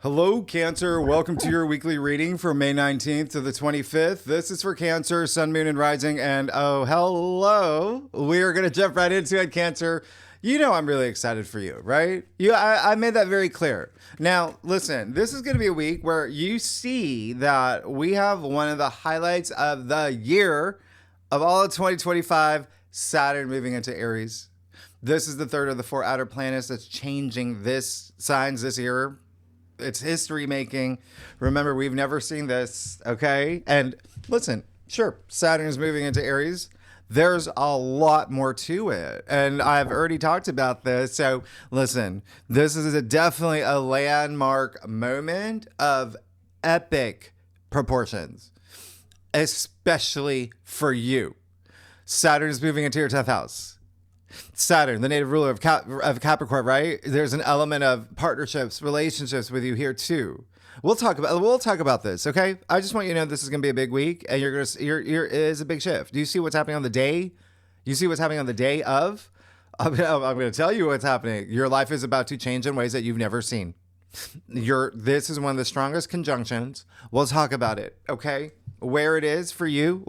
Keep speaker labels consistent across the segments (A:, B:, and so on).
A: Hello, Cancer. Welcome to your weekly reading from May 19th to the 25th. This is for Cancer, Sun, Moon, and Rising. And oh, hello. We are going to jump right into it, Cancer. You know I'm really excited for you, right? I made that very clear. Now, listen, this is going to be a week where you see that we have one of the highlights of the year of all of 2025, Saturn moving into Aries. This is the third of the four outer planets that's changing this signs this year. It's history making. Remember, we've never seen this, okay? And listen, sure, Saturn is moving into Aries. There's a lot more to it. And I've already talked about this. So listen, this is definitely a landmark moment of epic proportions, especially for you. Saturn is moving into your 10th house. Saturn, the native ruler of Capricorn, right? There's an element of partnerships, relationships with you here too. We'll talk about this, okay? I just want you to know this is going to be a big week, and it is a big shift. Do you see what's happening on the day? You see what's happening on the day of? I'm going to tell you what's happening. Your life is about to change in ways that you've never seen. This is one of the strongest conjunctions. We'll talk about it, okay? Where it is for you,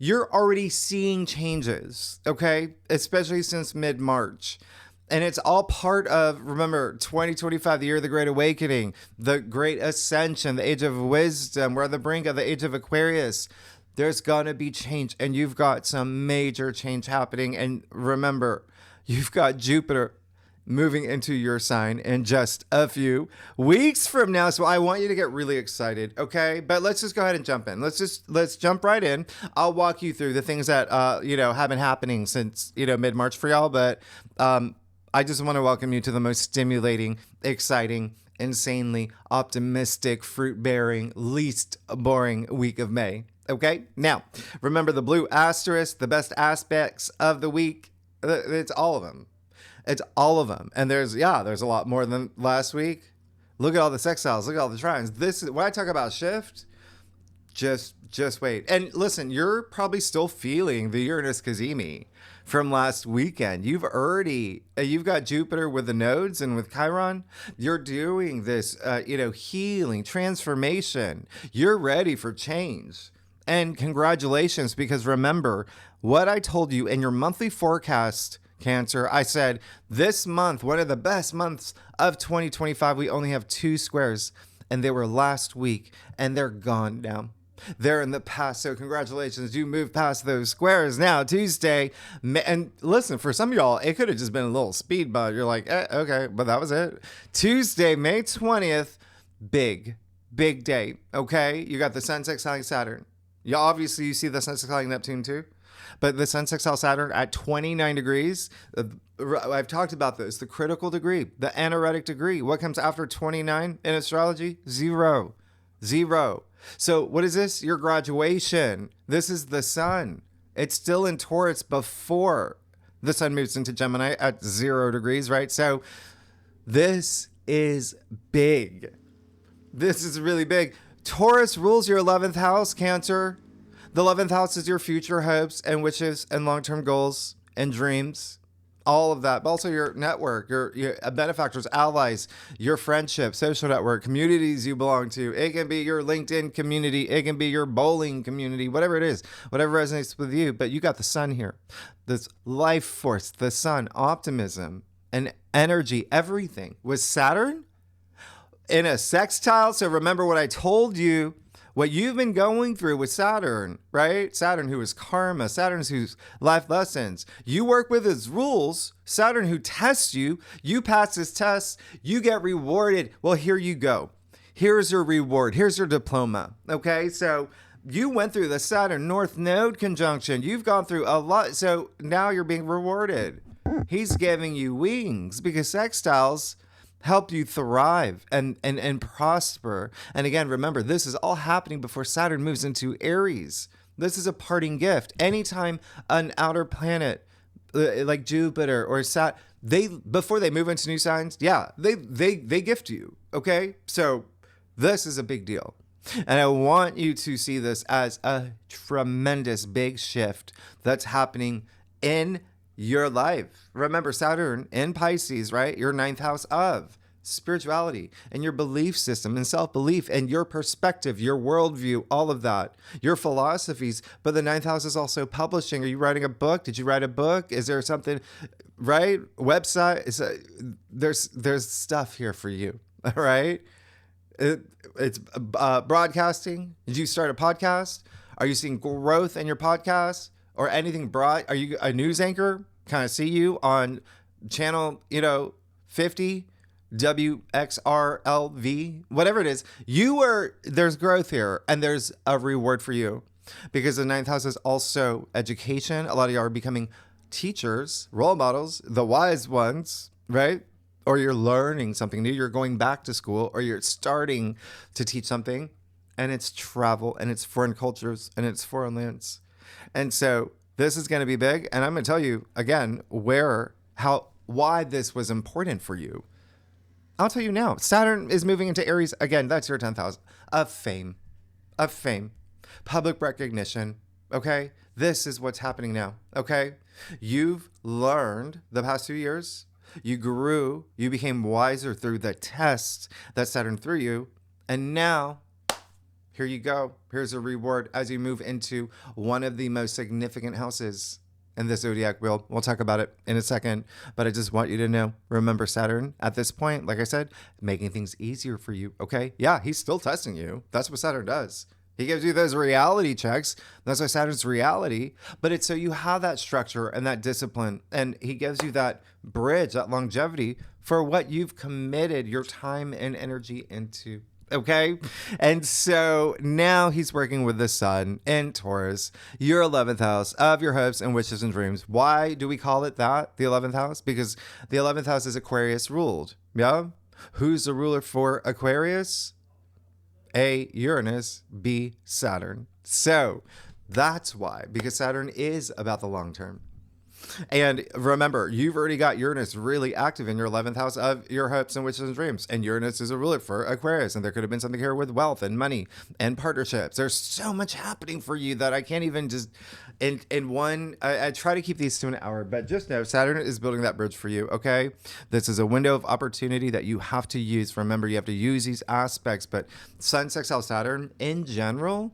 A: you're already seeing changes, okay? Especially since mid-March. And it's all part of, remember, 2025, the year of the Great Awakening, the Great Ascension, the Age of Wisdom. We're on the brink of the Age of Aquarius. There's going to be change, and you've got some major change happening. And remember, you've got Jupiter moving into your sign in just a few weeks from now. So I want you to get really excited, okay? But let's just go ahead and jump in. Let's jump right in. I'll walk you through the things that have been happening since mid-March for y'all. But I just want to welcome you to the most stimulating, exciting, insanely optimistic, fruit-bearing, least boring week of May. Okay? Now, remember the blue asterisk, the best aspects of the week. It's all of them. It's all of them. And there's a lot more than last week. Look at all the sextiles. Look at all the trines. This is when I talk about shift, just wait. And listen, you're probably still feeling the Uranus Cazimi from last weekend. You've got Jupiter with the nodes and with Chiron. You're doing this, healing, transformation. You're ready for change. And congratulations, because remember what I told you in your monthly forecast, Cancer. I said this month, one of the best months of 2025, we only have 2 squares, and they were last week, and they're gone now. They're in the past, so congratulations. You moved past those squares. Now, Tuesday, and listen, for some of y'all, it could have just been a little speed bump. You're like, okay, but that was it. Tuesday, May 20th, big day, okay? You got the Sun sextiling Saturn. Obviously, you see the Sun sextiling Neptune too. But the Sun sextile Saturn at 29 degrees, I've talked about this, the critical degree, the anaretic degree. What comes after 29 in astrology? Zero. So what is this? Your graduation. This is the Sun. It's still in Taurus before the Sun moves into Gemini at 0 degrees, right? So this is big. This is really big. Taurus rules your 11th house, Cancer. The 11th house is your future hopes and wishes and long-term goals and dreams, all of that. But also your network, your benefactors, allies, your friendship, social network, communities you belong to. It can be your LinkedIn community. It can be your bowling community, whatever it is, whatever resonates with you. But you got the Sun here, this life force, the Sun, optimism and energy, everything. With Saturn in a sextile. So remember what I told you. What you've been going through with Saturn, right? Saturn, who is karma, Saturn, who's life lessons. You work with his rules. Saturn, who tests you. You pass his tests. You get rewarded. Well, here you go. Here's your reward. Here's your diploma. Okay, so you went through the Saturn North Node conjunction. You've gone through a lot. So now you're being rewarded. He's giving you wings because sextiles help you thrive and prosper. And again, remember, this is all happening before Saturn moves into Aries. This is a parting gift. Anytime an outer planet like Jupiter or Saturn, before they move into new signs, they gift you. Okay, so this is a big deal. And I want you to see this as a tremendous big shift that's happening in your life. Remember, Saturn in Pisces, right? Your 9th house of spirituality and your belief system and self-belief and your perspective, your worldview, all of that, your philosophies. But the ninth house is also publishing. Are you writing a book? Did you write a book? Is there something, right? Website? There's stuff here for you. All right. It's broadcasting. Did you start a podcast? Are you seeing growth in your podcast or anything broad? Are you a news anchor? Kind of see you on channel, 50, WXRLV, whatever it is. There's growth here and there's a reward for you because the ninth house is also education. A lot of y'all are becoming teachers, role models, the wise ones, right? Or you're learning something new. You're going back to school or you're starting to teach something, and it's travel and it's foreign cultures and it's foreign lands. And so this is going to be big. And I'm going to tell you again, why this was important for you. I'll tell you now. Saturn is moving into Aries. Again, that's your 10th house of fame, public recognition. Okay. This is what's happening now. Okay. You've learned the past 2 years. You grew, you became wiser through the tests that Saturn threw you. And now, here you go. Here's a reward as you move into one of the most significant houses in the zodiac wheel. We'll talk about it in a second, but I just want you to know, remember Saturn at this point, like I said, making things easier for you, okay? Yeah, he's still testing you. That's what Saturn does. He gives you those reality checks. That's why Saturn's reality. But it's so you have that structure and that discipline. And he gives you that bridge, that longevity for what you've committed your time and energy into. Okay. And so now he's working with the sun in Taurus, your 11th house of your hopes and wishes and dreams. Why do we call it that? The 11th house? Because the 11th house is Aquarius ruled. Yeah. Who's the ruler for Aquarius? A, Uranus, B, Saturn. So that's why, because Saturn is about the long term. And remember, you've already got Uranus really active in your 11th house of your hopes and wishes and dreams. And Uranus is a ruler for Aquarius. And there could have been something here with wealth and money and partnerships. There's so much happening for you that I can't even just in one. I try to keep these to an hour, but just know Saturn is building that bridge for you. Okay. This is a window of opportunity that you have to use. Remember, you have to use these aspects, but Sun sextile Saturn in general,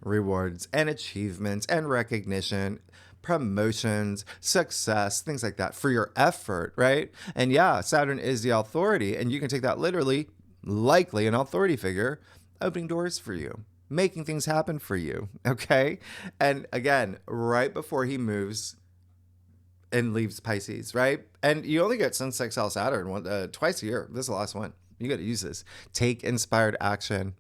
A: rewards and achievements and recognition, promotions, success, things like that for your effort, right? And yeah, Saturn is the authority, and you can take that literally, likely an authority figure, opening doors for you, making things happen for you, okay? And again, right before he moves and leaves Pisces, right? And you only get Sun sextile Saturn twice a year. This is the last one. You got to use this. Take inspired action,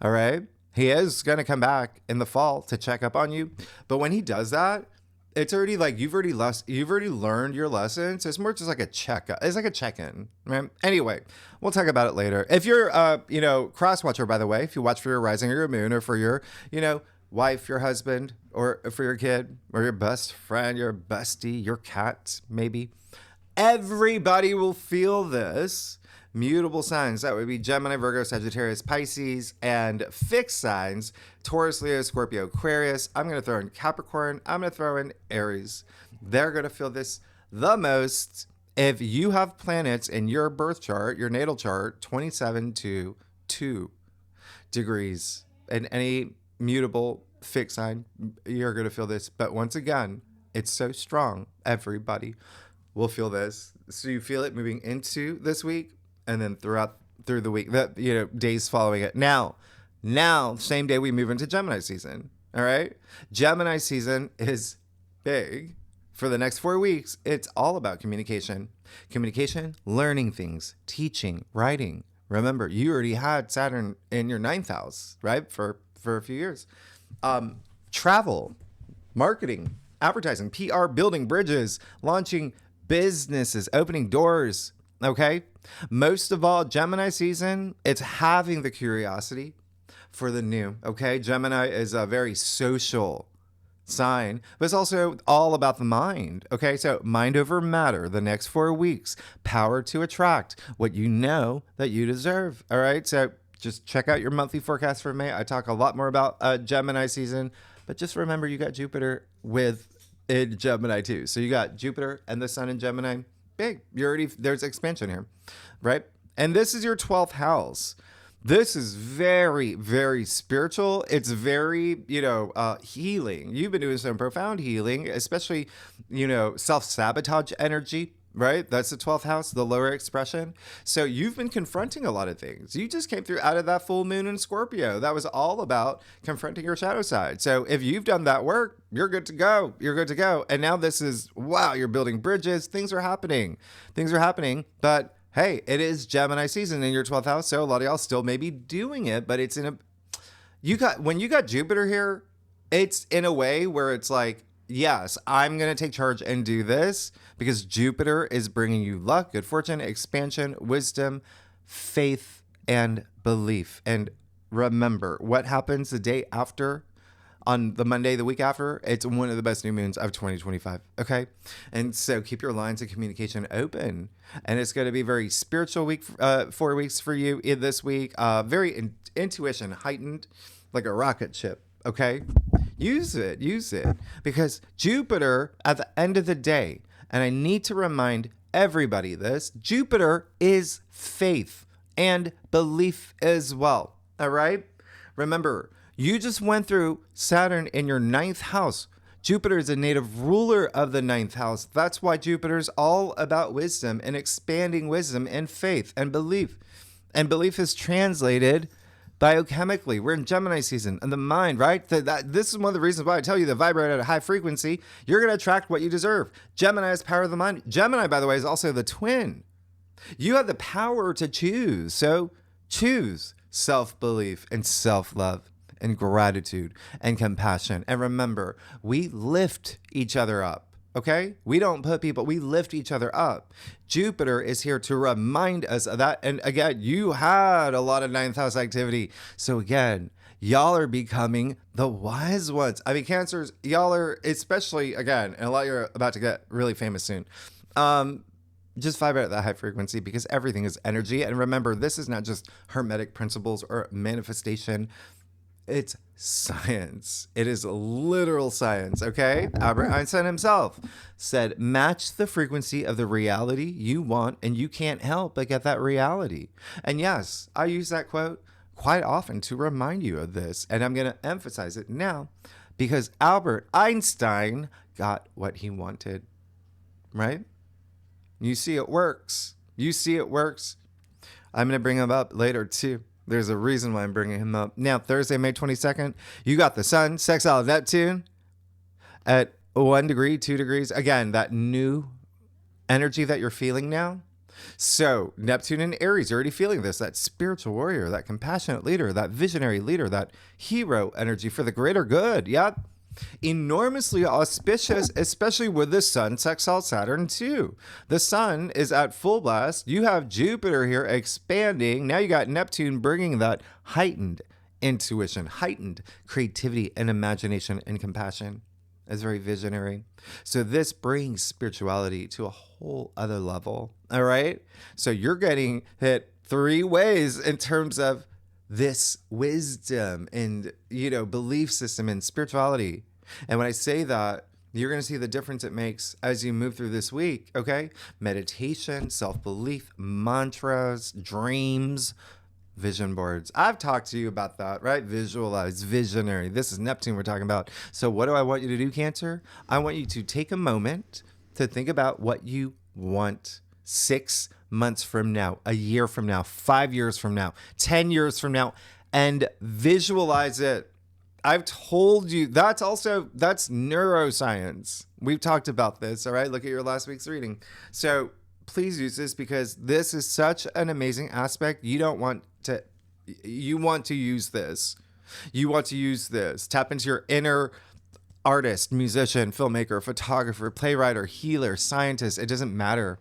A: all right? He is going to come back in the fall to check up on you, but when he does that, it's already like you've already learned your lesson. So it's more just like a check-up. It's like a check-in, right? Anyway, we'll talk about it later. If you're, cross watcher, by the way, if you watch for your rising or your moon or for your, wife, your husband, or for your kid or your best friend, your bestie, your cat, maybe, everybody will feel this. Mutable signs, that would be Gemini, Virgo, Sagittarius, Pisces, and fixed signs, Taurus, Leo, Scorpio, Aquarius. I'm going to throw in Capricorn. I'm going to throw in Aries. They're going to feel this the most. If you have planets in your birth chart, your natal chart, 27 to 2 degrees in any mutable fixed sign, you're going to feel this. But once again, it's so strong. Everybody will feel this. So you feel it moving into this week. And then through the week, days following it. Now, same day we move into Gemini season. All right. Gemini season is big for the next 4 weeks. It's all about communication, learning things, teaching, writing. Remember, you already had Saturn in your 9th house, right? For a few years. Travel, marketing, advertising, PR, building bridges, launching businesses, opening doors. Okay. Most of all, Gemini season, it's having the curiosity for the new. Okay. Gemini is a very social sign, but it's also all about the mind. Okay. So mind over matter the next 4 weeks, power to attract what you know that you deserve. All right. So just check out your monthly forecast for May. I talk a lot more about Gemini season, but just remember you got Jupiter in Gemini too. So you got Jupiter and the sun in Gemini. Big. There's expansion here, right? And this is your 12th house. This is very, very spiritual. It's very, healing. You've been doing some profound healing, especially, self-sabotage energy, right? That's the 12th house, the lower expression. So you've been confronting a lot of things. You just came through out of that full moon in Scorpio. That was all about confronting your shadow side. So if you've done that work, you're good to go. You're good to go. And now this is, wow, you're building bridges. Things are happening. But hey, it is Gemini season in your 12th house, so a lot of y'all still may be doing it, but it's when you got Jupiter here, it's in a way where it's like, yes, I'm going to take charge and do this because Jupiter is bringing you luck, good fortune, expansion, wisdom, faith, and belief. And remember, what happens the day after? On the Monday, the week after, it's one of the best new moons of 2025. Okay. And so keep your lines of communication open. And it's going to be a very spiritual week, 4 weeks for you in this week. Very intuition heightened, like a rocket ship. Okay. Use it. Because Jupiter, at the end of the day, and I need to remind everybody this, Jupiter is faith and belief as well. All right. Remember, you just went through Saturn in your 9th house. Jupiter is a native ruler of the 9th house. That's why Jupiter is all about wisdom and expanding wisdom and faith and belief. And belief is translated biochemically. We're in Gemini season and the mind, right? This is one of the reasons why I tell you to vibrate at a high frequency. You're going to attract what you deserve. Gemini is power of the mind. Gemini, by the way, is also the twin. You have the power to choose. So choose self-belief and self-love and gratitude and compassion. And remember, we lift each other up, okay? We don't put people, we lift each other up. Jupiter is here to remind us of that. And again, you had a lot of 9th house activity. So again, y'all are becoming the wise ones. I mean, Cancers, y'all are, especially, again, and a lot of you are about to get really famous soon. Just vibrate at that high frequency because everything is energy. And remember, this is not just hermetic principles or manifestation. It's science. It is literal science, okay? Albert Einstein himself said, match the frequency of the reality you want, and you can't help but get that reality. And yes, I use that quote quite often to remind you of this, and I'm going to emphasize it now because Albert Einstein got what he wanted, right? You see it works. I'm going to bring him up later, too. There's a reason why I'm bringing him up. Now, Thursday, May 22nd, you got the sun, sextile Neptune at 1 degree, 2 degrees. Again, that new energy that you're feeling now. So Neptune in Aries, you're already feeling this, that spiritual warrior, that compassionate leader, that visionary leader, that hero energy for the greater good. Yep. Enormously auspicious, especially with the sun sextile Saturn too. The sun is at full blast. You have Jupiter here expanding. Now you got Neptune bringing that heightened intuition, heightened creativity and imagination and compassion. It's very visionary. So this brings spirituality to a whole other level. All right. So you're getting hit 3 ways in terms of this wisdom and, belief system and spirituality. And when I say that, you're going to see the difference it makes as you move through this week. Okay. Meditation, self-belief, mantras, dreams, vision boards. I've talked to you about that, right? Visualize, visionary. This is Neptune we're talking about. So what do I want you to do, Cancer? I want you to take a moment to think about what you want 6 months from now, a year from now, 5 years from now, 10 years from now, and visualize it. I've told you that's neuroscience. We've talked about this. All right. Look at your last week's reading. So please use this because this is such an amazing aspect. You want to use this. You want to use this. Tap into your inner artist, musician, filmmaker, photographer, playwright, healer, scientist. It doesn't matter.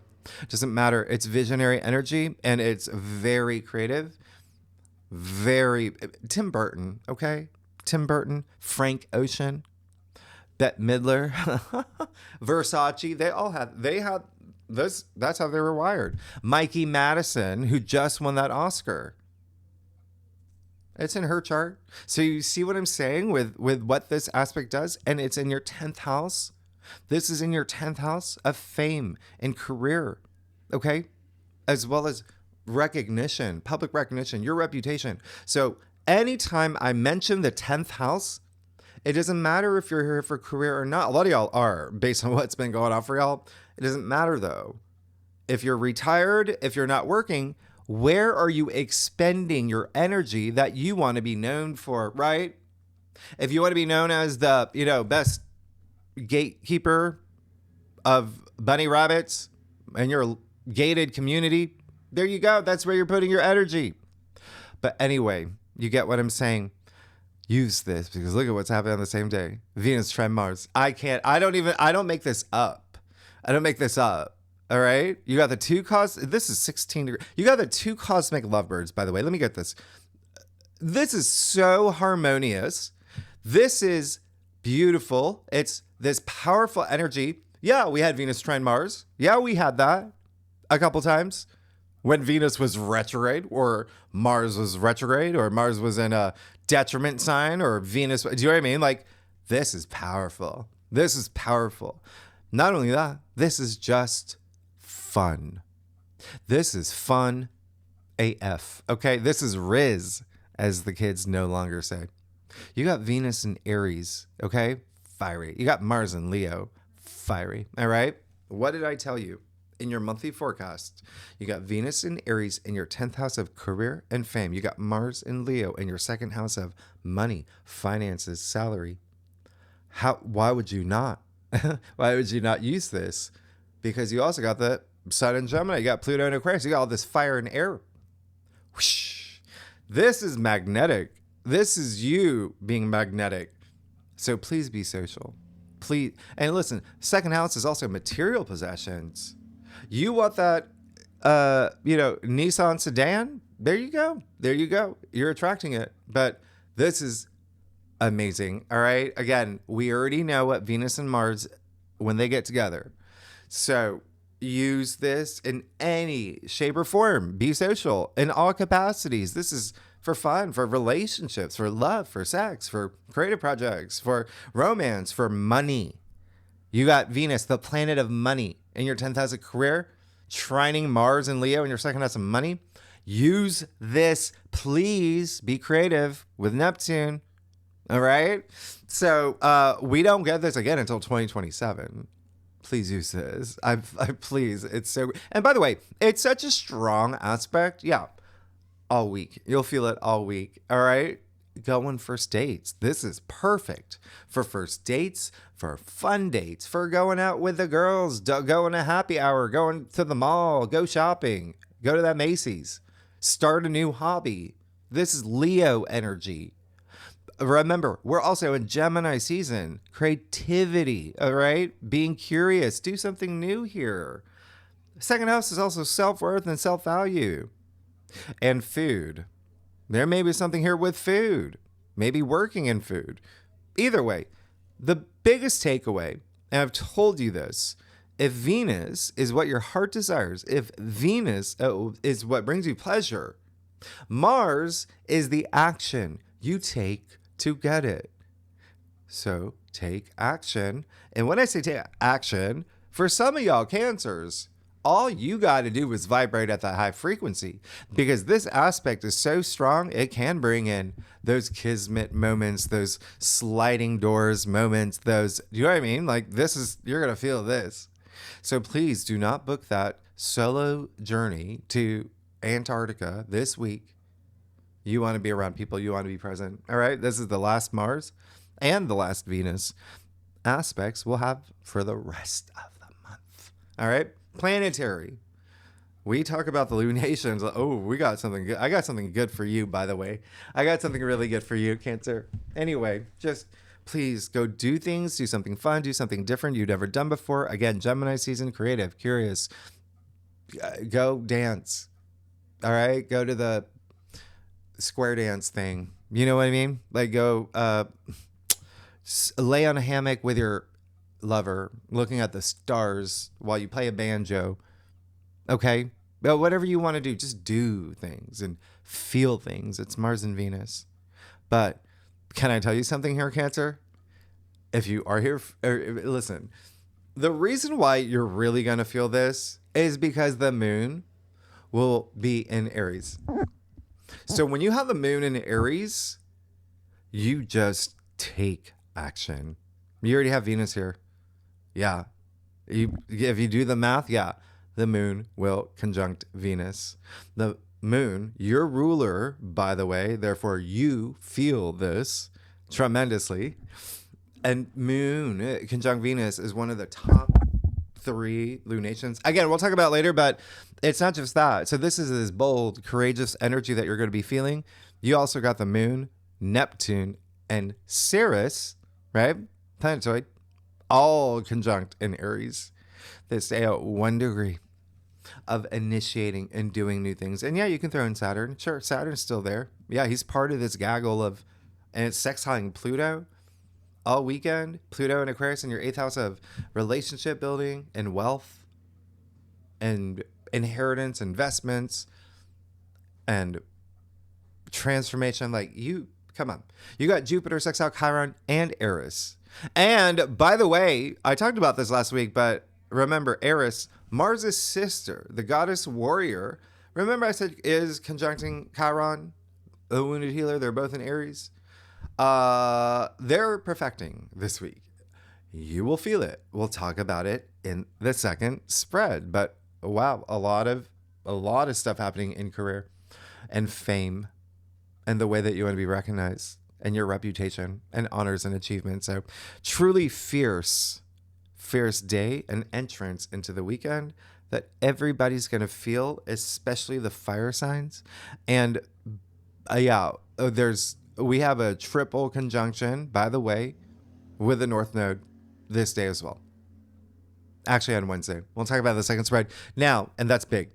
A: It's visionary energy and it's very creative. Very Tim Burton, okay? Tim Burton, Frank Ocean, Bette Midler, Versace, they had this, that's how they were wired. Mikey Madison, who just won that Oscar. It's in her chart. So you see what I'm saying with what this aspect does? And it's in your 10th house. This is in your 10th house of fame and career, okay? As well as recognition, public recognition, your reputation. So anytime I mention the 10th house, it doesn't matter if you're here for career or not. A lot of y'all are, based on what's been going on for y'all. It doesn't matter though. If you're retired, if you're not working, where are you expending your energy that you want to be known for, right? If you want to be known as the, best gatekeeper of bunny rabbits in your gated community, there you go. That's where you're putting your energy. But anyway, you get what I'm saying. Use this because look at what's happening on the same day. Venus trine Mars. I don't make this up. I don't make this up. All right. You got the this is 16 degrees. You got the two cosmic lovebirds, by the way. Let me get this. This is so harmonious. This is beautiful. It's this powerful energy. Yeah, we had Venus trine Mars. Yeah, we had that a couple times when Venus was retrograde or Mars was retrograde or Mars was in a detriment sign or Venus. Do you know what I mean? Like, this is powerful. This is powerful. Not only that, this is just fun. This is fun AF. Okay, this is Riz, as the kids no longer say. You got Venus in Aries, okay? Fiery. You got Mars in Leo, fiery. All right? What did I tell you? In your monthly forecast, you got Venus in Aries in your 10th house of career and fame. You got Mars in Leo in your second house of money, finances, salary. Why would you not? Why would you not use this? Because you also got the Sun in Gemini. You got Pluto in Aquarius. You got all this fire and air. Whoosh. This is magnetic. This is you being magnetic. So please be social. Please. And listen, second house is also material possessions. You want that, Nissan sedan? There you go. There you go. You're attracting it. But this is amazing. All right. Again, we already know what Venus and Mars, when they get together. So use this in any shape or form. Be social in all capacities. This is for fun, for relationships, for love, for sex, for creative projects, for romance, for money. You got Venus, the planet of money, in your 10th house of career, trining Mars and Leo in your second house of money. Use this, please. Be creative with Neptune. All right. So we don't get this again until 2027. Please use this. I please. It's so. And by the way, it's such a strong aspect. Yeah. All week. You'll feel it all week. All right. Go on first dates. This is perfect for first dates, for fun dates, for going out with the girls, going to happy hour, going to the mall, go shopping, go to that Macy's, start a new hobby. This is Leo energy. Remember, we're also in Gemini season. Creativity, all right? Being curious. Do something new here. Second house is also self-worth and self-value. And food. There may be something here with food. Maybe working in food. Either way, the biggest takeaway, and I've told you this, if Venus is what your heart desires, if Venus is what brings you pleasure, Mars is the action you take to get it. So take action. And when I say take action, for some of y'all Cancers, all you got to do is vibrate at that high frequency, because this aspect is so strong, it can bring in those kismet moments, those sliding doors moments, those, you know what I mean? Like you're going to feel this. So please do not book that solo journey to Antarctica this week. You want to be around people. You want to be present. All right. This is the last Mars and the last Venus aspects we'll have for the rest of the month. All right. Planetary. We talk about the lunations. Oh, we got something good. I got something good for you, by the way. I got something really good for you, Cancer. Anyway, just please go do things, do something fun, do something different you've never done before. Again, Gemini season, creative, curious. Go dance. All right. Go to the square dance thing. You know what I mean? Like go lay on a hammock with your lover, looking at the stars while you play a banjo. Okay? But whatever you want to do, just do things and feel things. It's Mars and Venus. But can I tell you something here, Cancer? If you are here, listen, the reason why you're really going to feel this is because the moon will be in Aries. So when you have the moon in Aries, you just take action. You already have Venus here. Yeah. If you do the math, yeah, the moon will conjunct Venus. The moon, your ruler, by the way, therefore you feel this tremendously. And moon conjunct Venus is one of the top 3 lunations. Again, we'll talk about it later, but it's not just that. So this is this bold, courageous energy that you're going to be feeling. You also got the moon, Neptune, and Ceres, right? Planetoid, all conjunct in Aries. They stay at 1 degree of initiating and doing new things. And yeah, you can throw in Saturn. Sure, Saturn's still there. Yeah, he's part of this gaggle of, and it's sextiling Pluto all weekend. Pluto in Aquarius in your 8th house of relationship building and wealth and inheritance, investments, and transformation. Like, you, come on. You got Jupiter, sextile Chiron, and Eris. And by the way, I talked about this last week, but remember, Eris, Mars' sister, the goddess warrior, remember I said is conjuncting Chiron, the wounded healer. They're both in Aries. They're perfecting this week. You will feel it. We'll talk about it in the second spread. But wow, a lot of stuff happening in career and fame and the way that you want to be recognized and your reputation and honors and achievements. So truly fierce day and entrance into the weekend that everybody's going to feel, especially the fire signs. And we have a triple conjunction, by the way, with the North Node this day as well. Actually, on Wednesday. We'll talk about the second spread now, and that's big.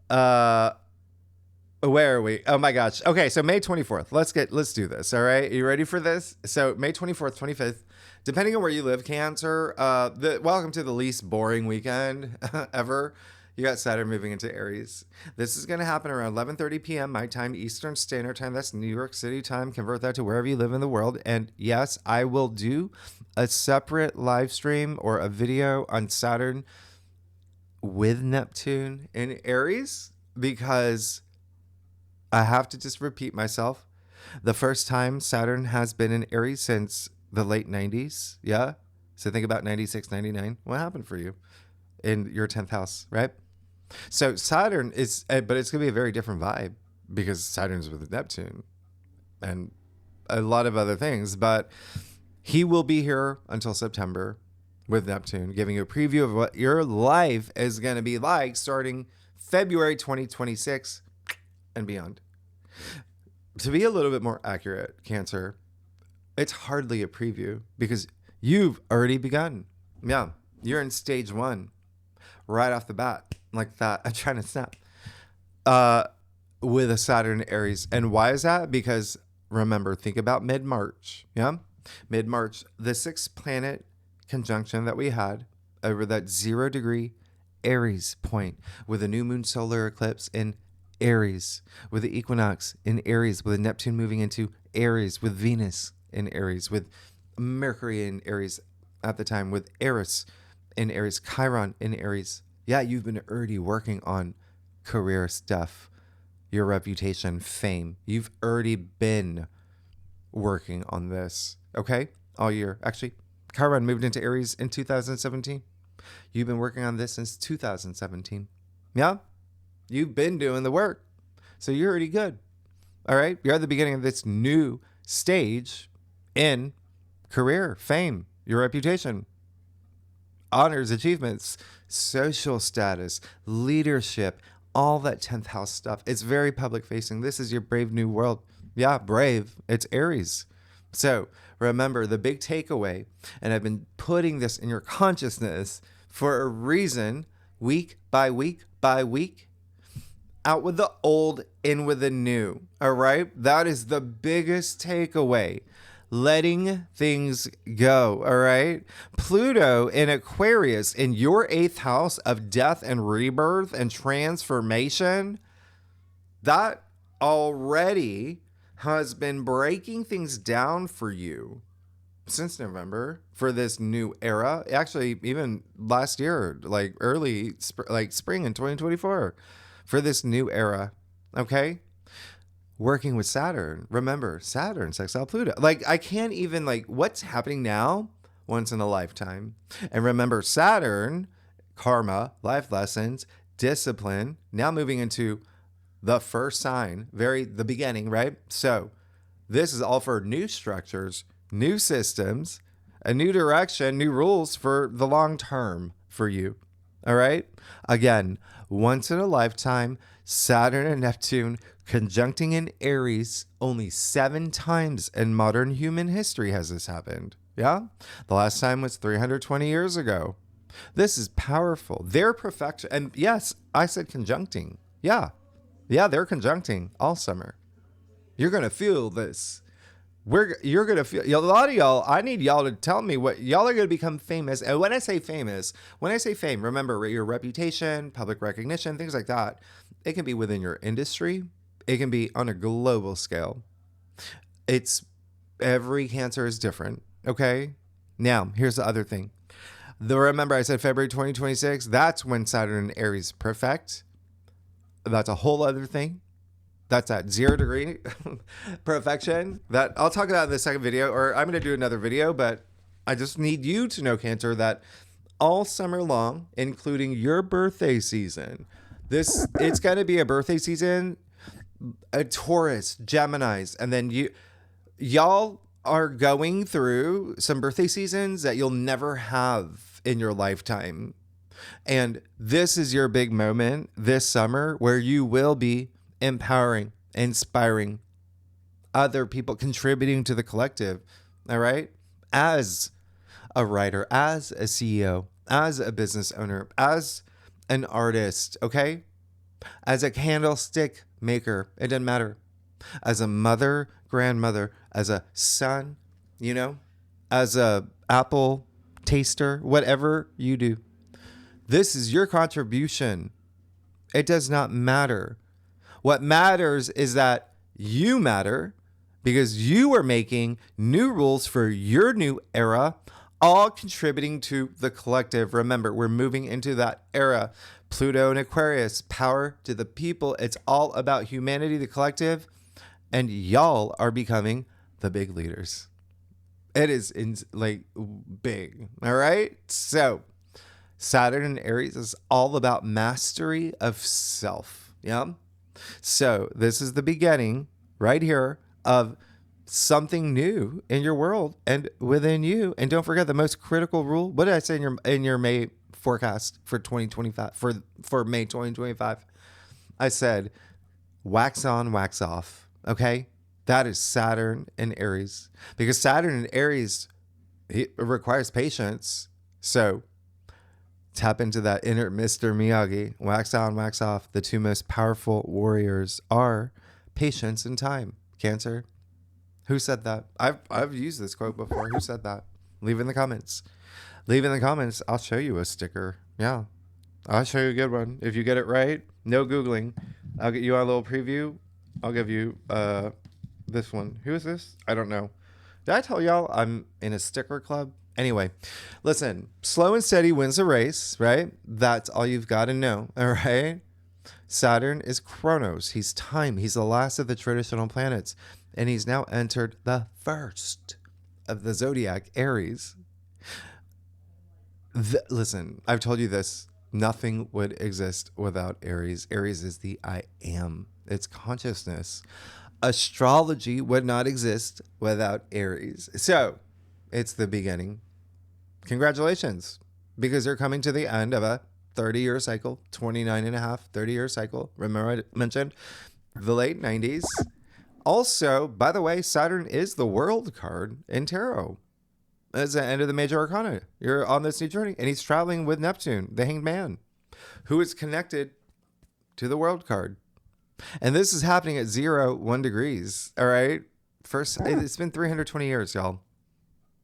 A: Where are we? Oh my gosh. Okay, so May 24th. Let's do this. All right, you ready for this? So May 24th, 25th, depending on where you live, Cancer. Welcome to the least boring weekend ever. You got Saturn moving into Aries. This is going to happen around 11:30 p.m. my time, Eastern Standard Time. That's New York City time. Convert that to wherever you live in the world. And yes, I will do a separate live stream or a video on Saturn with Neptune in Aries, because I have to just repeat myself. The first time Saturn has been in Aries since the late 90s. Yeah. So think about 96, 99. What happened for you in your 10th house, right? So Saturn is, but it's going to be a very different vibe because Saturn's with Neptune and a lot of other things. But he will be here until September with Neptune, giving you a preview of what your life is going to be like starting February 2026 and beyond. To be a little bit more accurate, Cancer, it's hardly a preview because you've already begun. Yeah, you're in stage 1 right off the bat, like that. I'm trying to snap. With a Saturn Aries. And why is that? Because remember, think about mid-March. Yeah, mid-March, the 6th planet conjunction that we had over that 0 degree Aries point with a new moon solar eclipse in Aries, with the equinox in Aries, with Neptune moving into Aries, with Venus in Aries, with Mercury in Aries at the time, with Eris in Aries, Chiron in Aries. Yeah, you've been already working on career stuff, your reputation, fame. You've already been working on this, okay? All year. Actually, Chiron moved into Aries in 2017. You've been working on this since 2017. Yeah? You've been doing the work. So you're already good. All right? You're at the beginning of this new stage in career, fame, your reputation, honors, achievements, social status, leadership, all that 10th house stuff. It's very public facing. This is your brave new world. Yeah, brave. It's Aries. So remember the big takeaway, and I've been putting this in your consciousness for a reason, week by week by week. Out with the old, in with the new. All right? That is the biggest takeaway. Letting things go. All right? Pluto in Aquarius in your 8th house of death and rebirth and transformation. That already has been breaking things down for you since November for this new era. Actually, even last year, like spring in 2024. for this new era. Okay. Working with Saturn. Remember, Saturn, sextile Pluto. Like, I can't even, like, what's happening now? Once in a lifetime. And remember, Saturn, karma, life lessons, discipline, now moving into the first sign, the beginning, right? So this is all for new structures, new systems, a new direction, new rules for the long term for you. All right. Again, once in a lifetime, Saturn and Neptune conjuncting in Aries. Only 7 times in modern human history has this happened. Yeah. The last time was 320 years ago. This is powerful. They're perfection. And yes, I said conjuncting. Yeah. Yeah, they're conjuncting all summer. You're going to feel this. You're going to feel, a lot of y'all, I need y'all to tell me what y'all are going to become famous. And when I say famous, when I say fame, remember your reputation, public recognition, things like that. It can be within your industry. It can be on a global scale. Every Cancer is different. Okay. Now, here's the other thing. Remember I said February 2026, that's when Saturn and Aries perfect. That's a whole other thing. That's at 0 degree perfection. That I'll talk about in the second video, or I'm going to do another video, but I just need you to know, Cancer, that all summer long, including your birthday season, it's going to be a birthday season, a Taurus, Geminis, and then y'all are going through some birthday seasons that you'll never have in your lifetime. And this is your big moment this summer where you will be empowering, inspiring other people, contributing to the collective. All right. As a writer, as a CEO, as a business owner, as an artist. Okay. As a candlestick maker. It doesn't matter. As a mother, grandmother, as a son, as a apple taster, whatever you do. This is your contribution. It does not matter. What matters is that you matter because you are making new rules for your new era, all contributing to the collective. Remember, we're moving into that era. Pluto and Aquarius, power to the people. It's all about humanity, the collective, and y'all are becoming the big leaders. It is big. All right. So Saturn and Aries is all about mastery of self. Yeah. So this is the beginning right here of something new in your world and within you. And don't forget the most critical rule. What did I say in your May forecast for 2025 for May 2025? I said, wax on, wax off. Okay. That is Saturn and Aries, because Saturn and Aries, it requires patience. So tap into that inner Mr. Miyagi. Wax on, wax off. The 2 most powerful warriors are patience and time. Cancer. Who said that? I've used this quote before. Who said that? Leave in the comments. Leave in the comments. I'll show you a sticker. Yeah. I'll show you a good one. If you get it right, no Googling. I'll get you a little preview. I'll give you this one. Who is this? I don't know. Did I tell y'all I'm in a sticker club? Anyway, listen, slow and steady wins the race, right? That's all you've got to know, all right? Saturn is Chronos. He's time. He's the last of the traditional planets. And he's now entered the first of the zodiac, Aries. Listen, I've told you this. Nothing would exist without Aries. Aries is the I am. It's consciousness. Astrology would not exist without Aries. So it's the beginning. Congratulations, because you're coming to the end of a 30-year cycle, 29 and a half, 30-year cycle. Remember I mentioned the late 90s. Also, by the way, Saturn is the world card in tarot. It's the end of the major arcana. You're on this new journey, and he's traveling with Neptune, the hanged man, who is connected to the world card. And this is happening at 1 degrees. All right. First, it's been 320 years, y'all.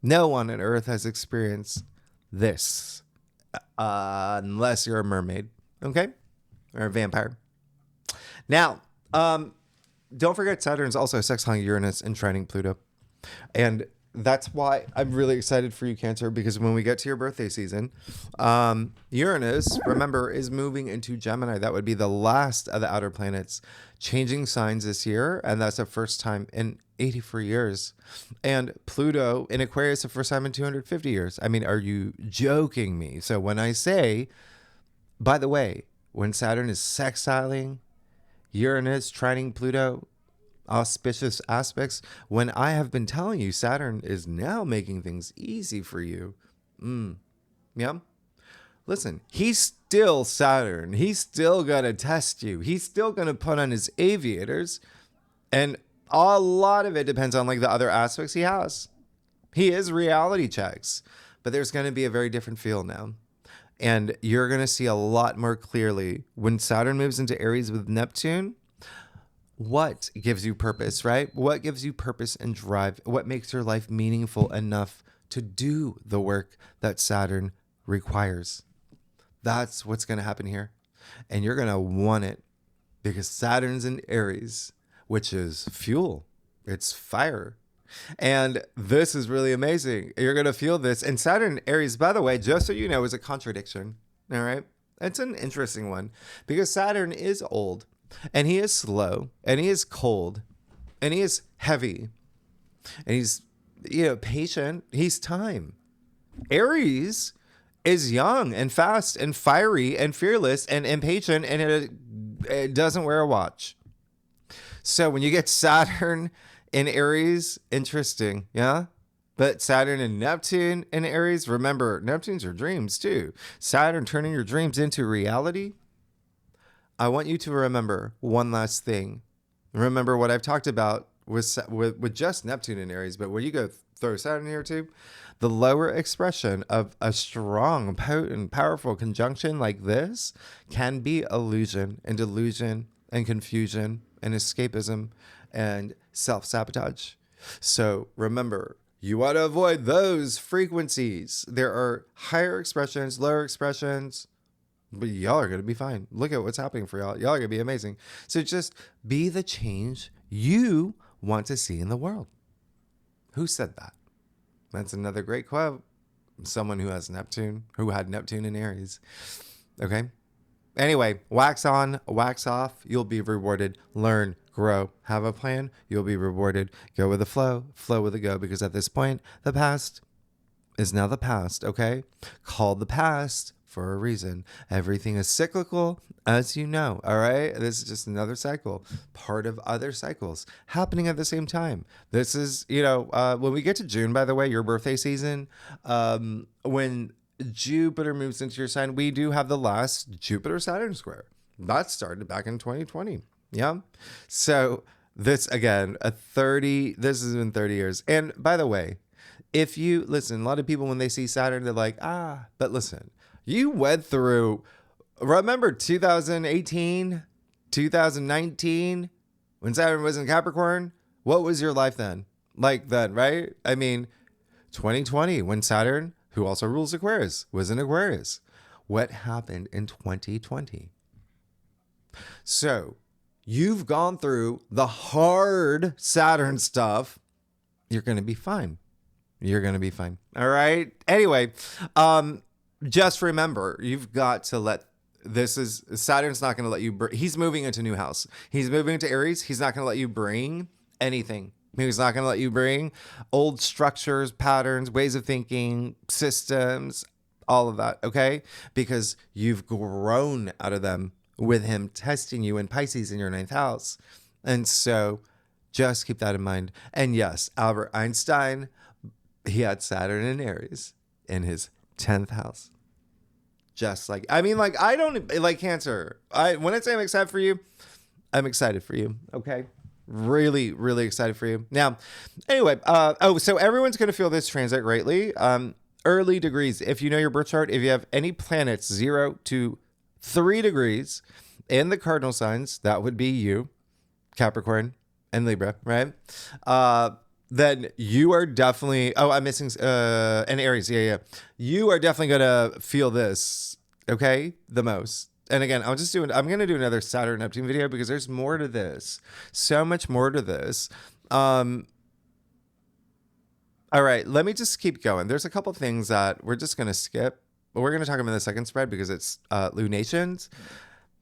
A: No one on Earth has experienced this, unless you're a mermaid, okay, or a vampire. Now, don't forget Saturn's also sextiling Uranus and trining Pluto, and that's why I'm really excited for you, Cancer, because when we get to your birthday season, Uranus, remember, is moving into Gemini. That would be the last of the outer planets changing signs this year. And that's the first time in 84 years. And Pluto in Aquarius, the first time in 250 years. I mean, are you joking me? So when I say, by the way, when Saturn is sextiling Uranus, trining Pluto, auspicious aspects, when I have been telling you Saturn is now making things easy for you. Yeah. Listen, he's still Saturn. He's still going to test you. He's still going to put on his aviators. And a lot of it depends on like the other aspects he has. He is reality checks, but there's going to be a very different feel now. And you're going to see a lot more clearly when Saturn moves into Aries with Neptune. What gives you purpose, right? What gives you purpose and drive? What makes your life meaningful enough to do the work that Saturn requires? That's what's going to happen here. And you're going to want it because Saturn's in Aries, which is fuel. It's fire. And this is really amazing. You're going to feel this. And Saturn in Aries, by the way, just so you know, is a contradiction. All right. It's an interesting one because Saturn is old. And he is slow, and he is cold, and he is heavy, and he's, patient. He's time. Aries is young and fast and fiery and fearless and impatient, and it doesn't wear a watch. So when you get Saturn in Aries, interesting, yeah? But Saturn and Neptune in Aries, remember, Neptune's your dreams too. Saturn turning your dreams into reality. I want you to remember one last thing. Remember what I've talked about with just Neptune in Aries, but when you go throw Saturn here too, the lower expression of a strong, potent, powerful conjunction like this can be illusion and delusion and confusion and escapism and self-sabotage. So remember, you want to avoid those frequencies. There are higher expressions, lower expressions, but y'all are going to be fine. Look at what's happening for y'all. Y'all are going to be amazing. So just be the change you want to see in the world. Who said that? That's another great quote. Someone who has Neptune, who had Neptune in Aries. Okay. Anyway, wax on, wax off. You'll be rewarded. Learn, grow, have a plan. You'll be rewarded. Go with the flow, flow with the go. Because at this point, the past is now the past. Okay. Call the past for a reason. Everything is cyclical, as you know. All right. This is just another cycle, part of other cycles happening at the same time. This is, when we get to June, by the way, your birthday season, when Jupiter moves into your sign, we do have the last Jupiter-Saturn square. That started back in 2020. Yeah. So this, again, this has been 30 years. And by the way, if you listen, a lot of people, when they see Saturn, they're like, but listen, you went through, remember 2018, 2019, when Saturn was in Capricorn? What was your life then? Like then, right? I mean, 2020, when Saturn, who also rules Aquarius, was in Aquarius. What happened in 2020? So you've gone through the hard Saturn stuff. You're going to be fine. You're going to be fine. All right. Anyway, just remember, you've got to Saturn's not going to let you, he's moving into new house. He's moving into Aries. He's not going to let you bring anything. He's not going to let you bring old structures, patterns, ways of thinking, systems, all of that. Okay. Because you've grown out of them with him testing you in Pisces in your 9th house. And so just keep that in mind. And yes, Albert Einstein, he had Saturn in Aries in his 10th house. Just like, I don't like Cancer. When I say I'm excited for you, I'm excited for you. Okay. Really, really excited for you. Now, anyway, so everyone's going to feel this transit greatly. Early degrees. If you know your birth chart, if you have any planets 0 to 3 degrees in the cardinal signs, that would be you, Capricorn and Libra, right? Then you are definitely, I'm missing, and Aries. Yeah. You are definitely going to feel this, okay? The most. And again, I'm going to do another Saturn Neptune video because there's more to this. So much more to this. All right, let me just keep going. There's a couple things that we're just going to skip. But we're going to talk about the second spread because it's lunations.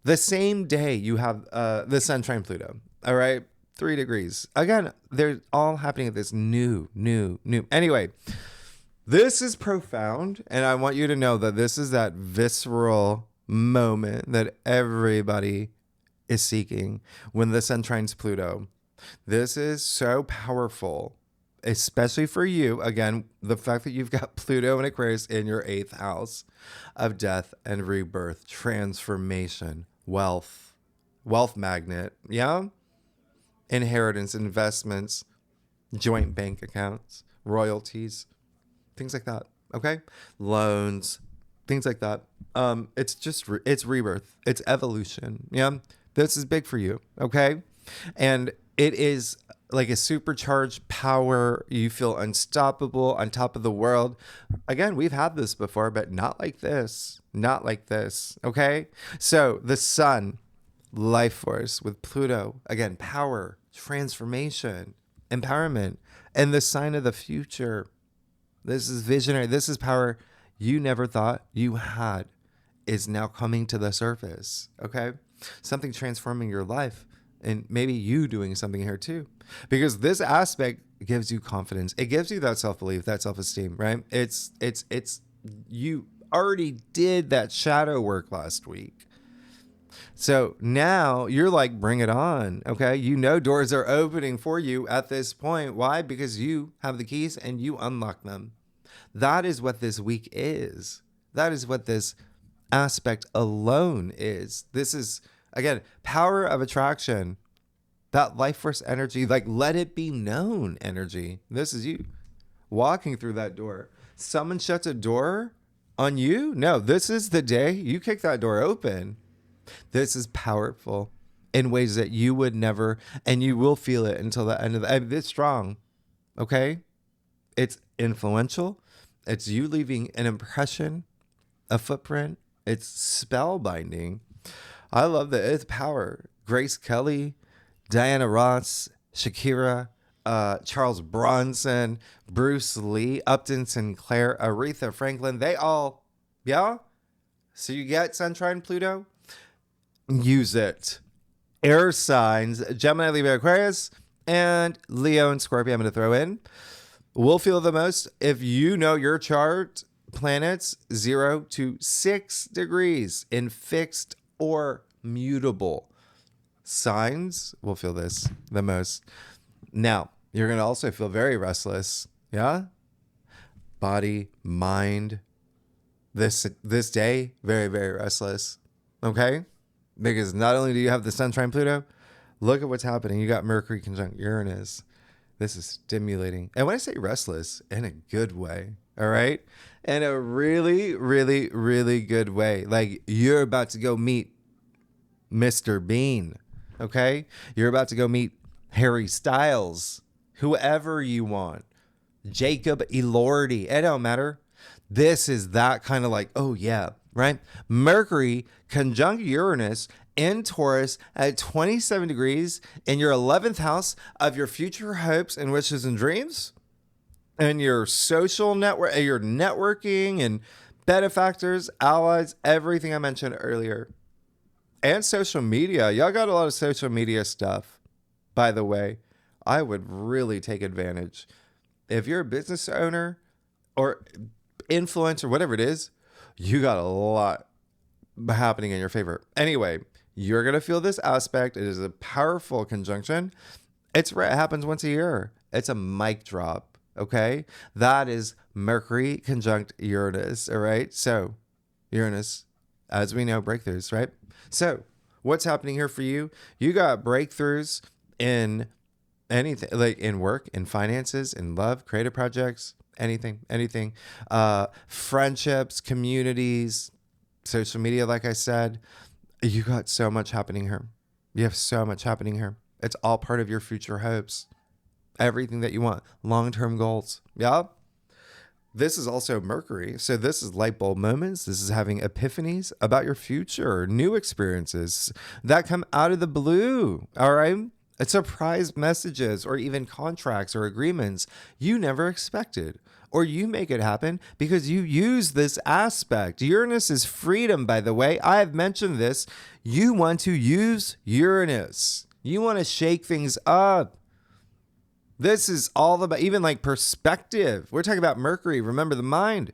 A: The same day you have the Sun trine Pluto. All right, 3 degrees. Again, they're all happening at this new. Anyway, this is profound. And I want you to know that this is that visceral moment that everybody is seeking when the Sun trines Pluto. This is so powerful. Especially for you, again, the fact that you've got Pluto and Aquarius in your 8th house of death and rebirth, transformation, wealth magnet, yeah? Inheritance, investments, joint bank accounts, royalties, things like that, okay? Loans, things like that. It's rebirth, it's evolution, yeah? This is big for you, okay? And it is like a supercharged power. You feel unstoppable, on top of the world. Again, we've had this before, but not like this. Not like this. Okay? So the sun, life force with Pluto. Again, power, transformation, empowerment, and the sign of the future. This is visionary. This is power you never thought you had is now coming to the surface. Okay? Something transforming your life. And maybe you doing something here too, because this aspect gives you confidence. It gives you that self-belief, that self-esteem, right? It's you already did that shadow work last week. So now you're like, bring it on. Okay. You know, doors are opening for you at this point. Why? Because you have the keys and you unlock them. That is what this week is. That is what this aspect alone is. This is, again, power of attraction, that life force energy, like let it be known energy. This is you walking through that door. Someone shuts a door on you. No, this is the day you kick that door open. This is powerful in ways that you would never, and you will feel it until the end of the, it's strong. Okay. It's influential. It's you leaving an impression, a footprint. It's spellbinding. I love that. It's power. Grace Kelly, Diana Ross, Shakira, Charles Bronson, Bruce Lee, Upton Sinclair, Aretha Franklin. They all, yeah? So you get Sun trine Pluto? Use it. Air signs, Gemini, Libra, Aquarius, and Leo and Scorpio I'm going to throw in. Will feel the most if you know your chart, planets 0 to 6 degrees in fixed or mutable signs will feel this the most. Now, you're going to also feel very restless. Yeah? Body, mind. This day, very, very restless. Okay? Because not only do you have the Sun trine Pluto, look at what's happening. You got Mercury conjunct Uranus. This is stimulating. And when I say restless, in a good way. All right? In a really, really, really good way. Like you're about to go meet Mr. Bean. Okay? You're about to go meet Harry Styles. Whoever you want. Jacob Elordi. It don't matter. This is that kind of like, oh yeah, right? Mercury conjunct Uranus in Taurus at 27 degrees in your 11th house of your future hopes and wishes and dreams. And your social network, your networking and benefactors, allies, everything I mentioned earlier. And social media. Y'all got a lot of social media stuff. By the way, I would really take advantage. If you're a business owner or influencer, whatever it is, you got a lot happening in your favor. Anyway, you're going to feel this aspect. It is a powerful conjunction. It happens once a year. It's a mic drop. Okay, that is Mercury conjunct Uranus. All right, so Uranus, as we know, breakthroughs, right? So what's happening here for you? You got breakthroughs in anything, like in work, in finances, in love, creative projects, anything. Friendships, communities, social media, like I said. You got so much happening here. You have so much happening here. It's all part of your future hopes. Everything that you want, long-term goals. Yeah. This is also Mercury. So this is light bulb moments. This is having epiphanies about your future, new experiences that come out of the blue. All right.
B: surprise messages or even contracts or agreements you never expected. Or you make it happen because you use this aspect. Uranus is freedom, by the way. I have mentioned this. You want to use Uranus. You want to shake things up. This is all about, even like perspective. We're talking about Mercury, remember the mind.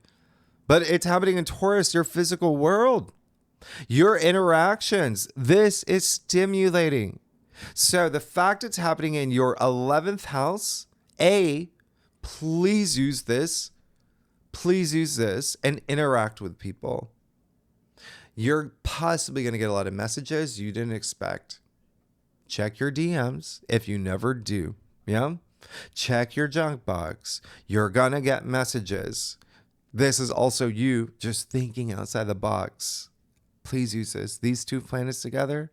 B: But it's happening in Taurus, your physical world. Your interactions. This is stimulating. So the fact it's happening in your 11th house, please use this. Please use this and interact with people. You're possibly going to get a lot of messages you didn't expect. Check your DMs if you never do. Yeah. Check your junk box. You're going to get messages. This is also you just thinking outside the box. Please use this. These two planets together,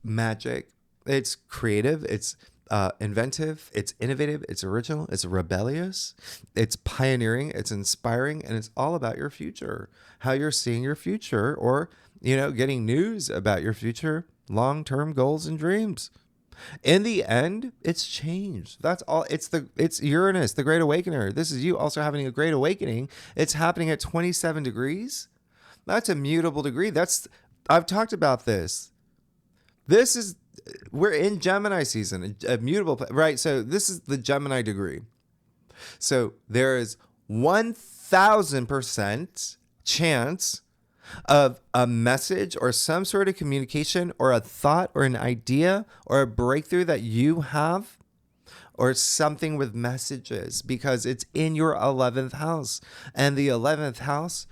B: magic. It's creative. It's inventive, it's innovative, it's original, it's rebellious, it's pioneering, it's inspiring, and it's all about your future, how you're seeing your future, or, getting news about your future, long-term goals and dreams. In the end, it's change. That's all. It's Uranus, the Great Awakener. This is you also having a great awakening. It's happening at 27 degrees. That's a mutable degree. I've talked about this. We're in Gemini season, a mutable, right? So this is the Gemini degree. So there is 1,000% chance of a message or some sort of communication or a thought or an idea or a breakthrough that you have or something with messages, because it's in your 11th house. And the 11th house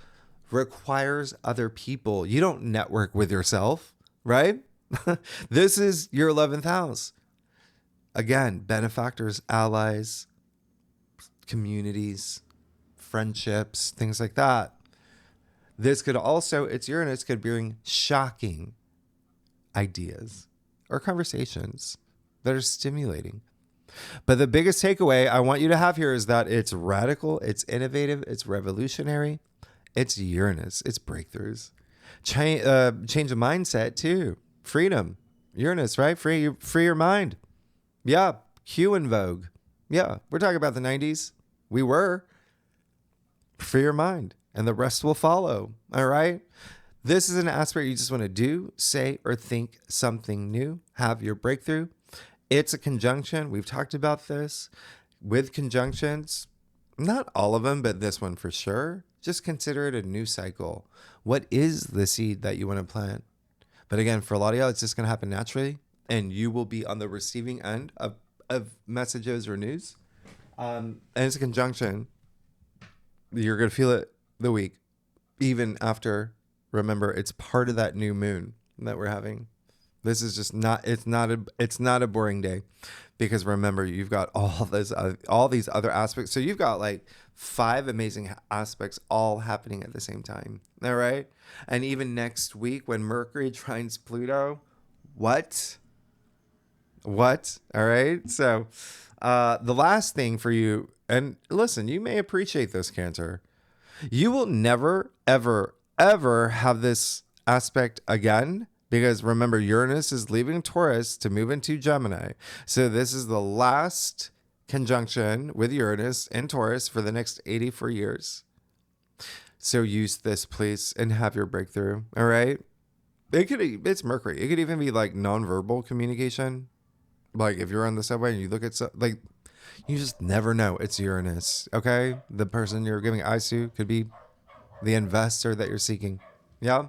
B: requires other people. You don't network with yourself, right? This is your 11th house. Again, benefactors, allies, communities, friendships, things like that. This could also, it's Uranus, could bring shocking ideas or conversations that are stimulating. But the biggest takeaway I want you to have here is that it's radical, it's innovative, it's revolutionary, it's Uranus, it's breakthroughs. Change of mindset too. Freedom, Uranus, right? Free your mind. Yeah, Q in vogue. Yeah, we're talking about the 90s. We were. Free your mind, and the rest will follow. All right? This is an aspect you just want to do, say, or think something new. Have your breakthrough. It's a conjunction. We've talked about this. With conjunctions, not all of them, but this one for sure. Just consider it a new cycle. What is the seed that you want to plant? But again, for a lot of y'all, it's just going to happen naturally, and you will be on the receiving end of messages or news. And it's a conjunction. You're going to feel it the week, even after. Remember, it's part of that new moon that we're having. This is just not a boring day, because remember, you've got all these other aspects. So you've got like 5 amazing aspects all happening at the same time. All right. And even next week when Mercury trines Pluto, what? All right. So the last thing for you, and listen, you may appreciate this, Cancer. You will never, ever, ever have this aspect again. Because remember, Uranus is leaving Taurus to move into Gemini. So this is the last conjunction with Uranus and Taurus for the next 84 years. So use this, please, and have your breakthrough. All right? It's Mercury. It could even be like nonverbal communication. Like if you're on the subway and you look at you just never know. It's Uranus. Okay? The person you're giving eyes to could be the investor that you're seeking. Yeah?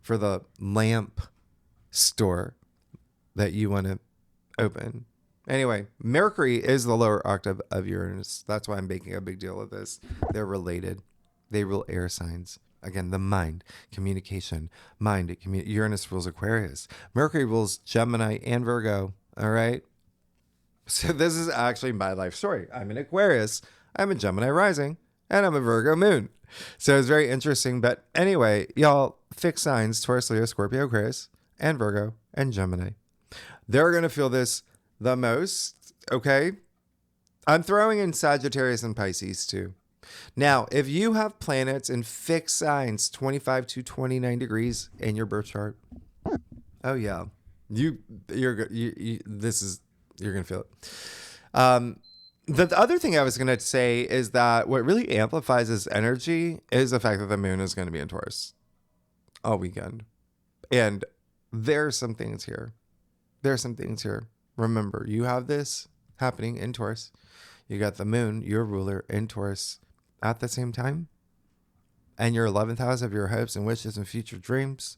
B: For the lamp store that you want to open. Anyway, Mercury is the lower octave of Uranus. That's why I'm making a big deal of this. They're related. They rule air signs. Again, the mind, communication, Uranus rules Aquarius. Mercury rules Gemini and Virgo. All right. So this is actually my life story. I'm an Aquarius. I'm a Gemini rising, and I'm a Virgo moon. So it's very interesting. But anyway, y'all, fixed signs, Taurus, Leo, Scorpio, Aquarius, and Virgo, and Gemini. They're going to feel this the most, okay? I'm throwing in Sagittarius and Pisces too. Now, if you have planets in fixed signs, 25 to 29 degrees in your birth chart, oh yeah, You're gonna feel it. The other thing I was gonna say is that what really amplifies this energy is the fact that the moon is going to be in Taurus all weekend, and there's some things here. Remember, you have this happening in Taurus. You got the moon, your ruler, in Taurus at the same time, and your 11th house of your hopes and wishes and future dreams.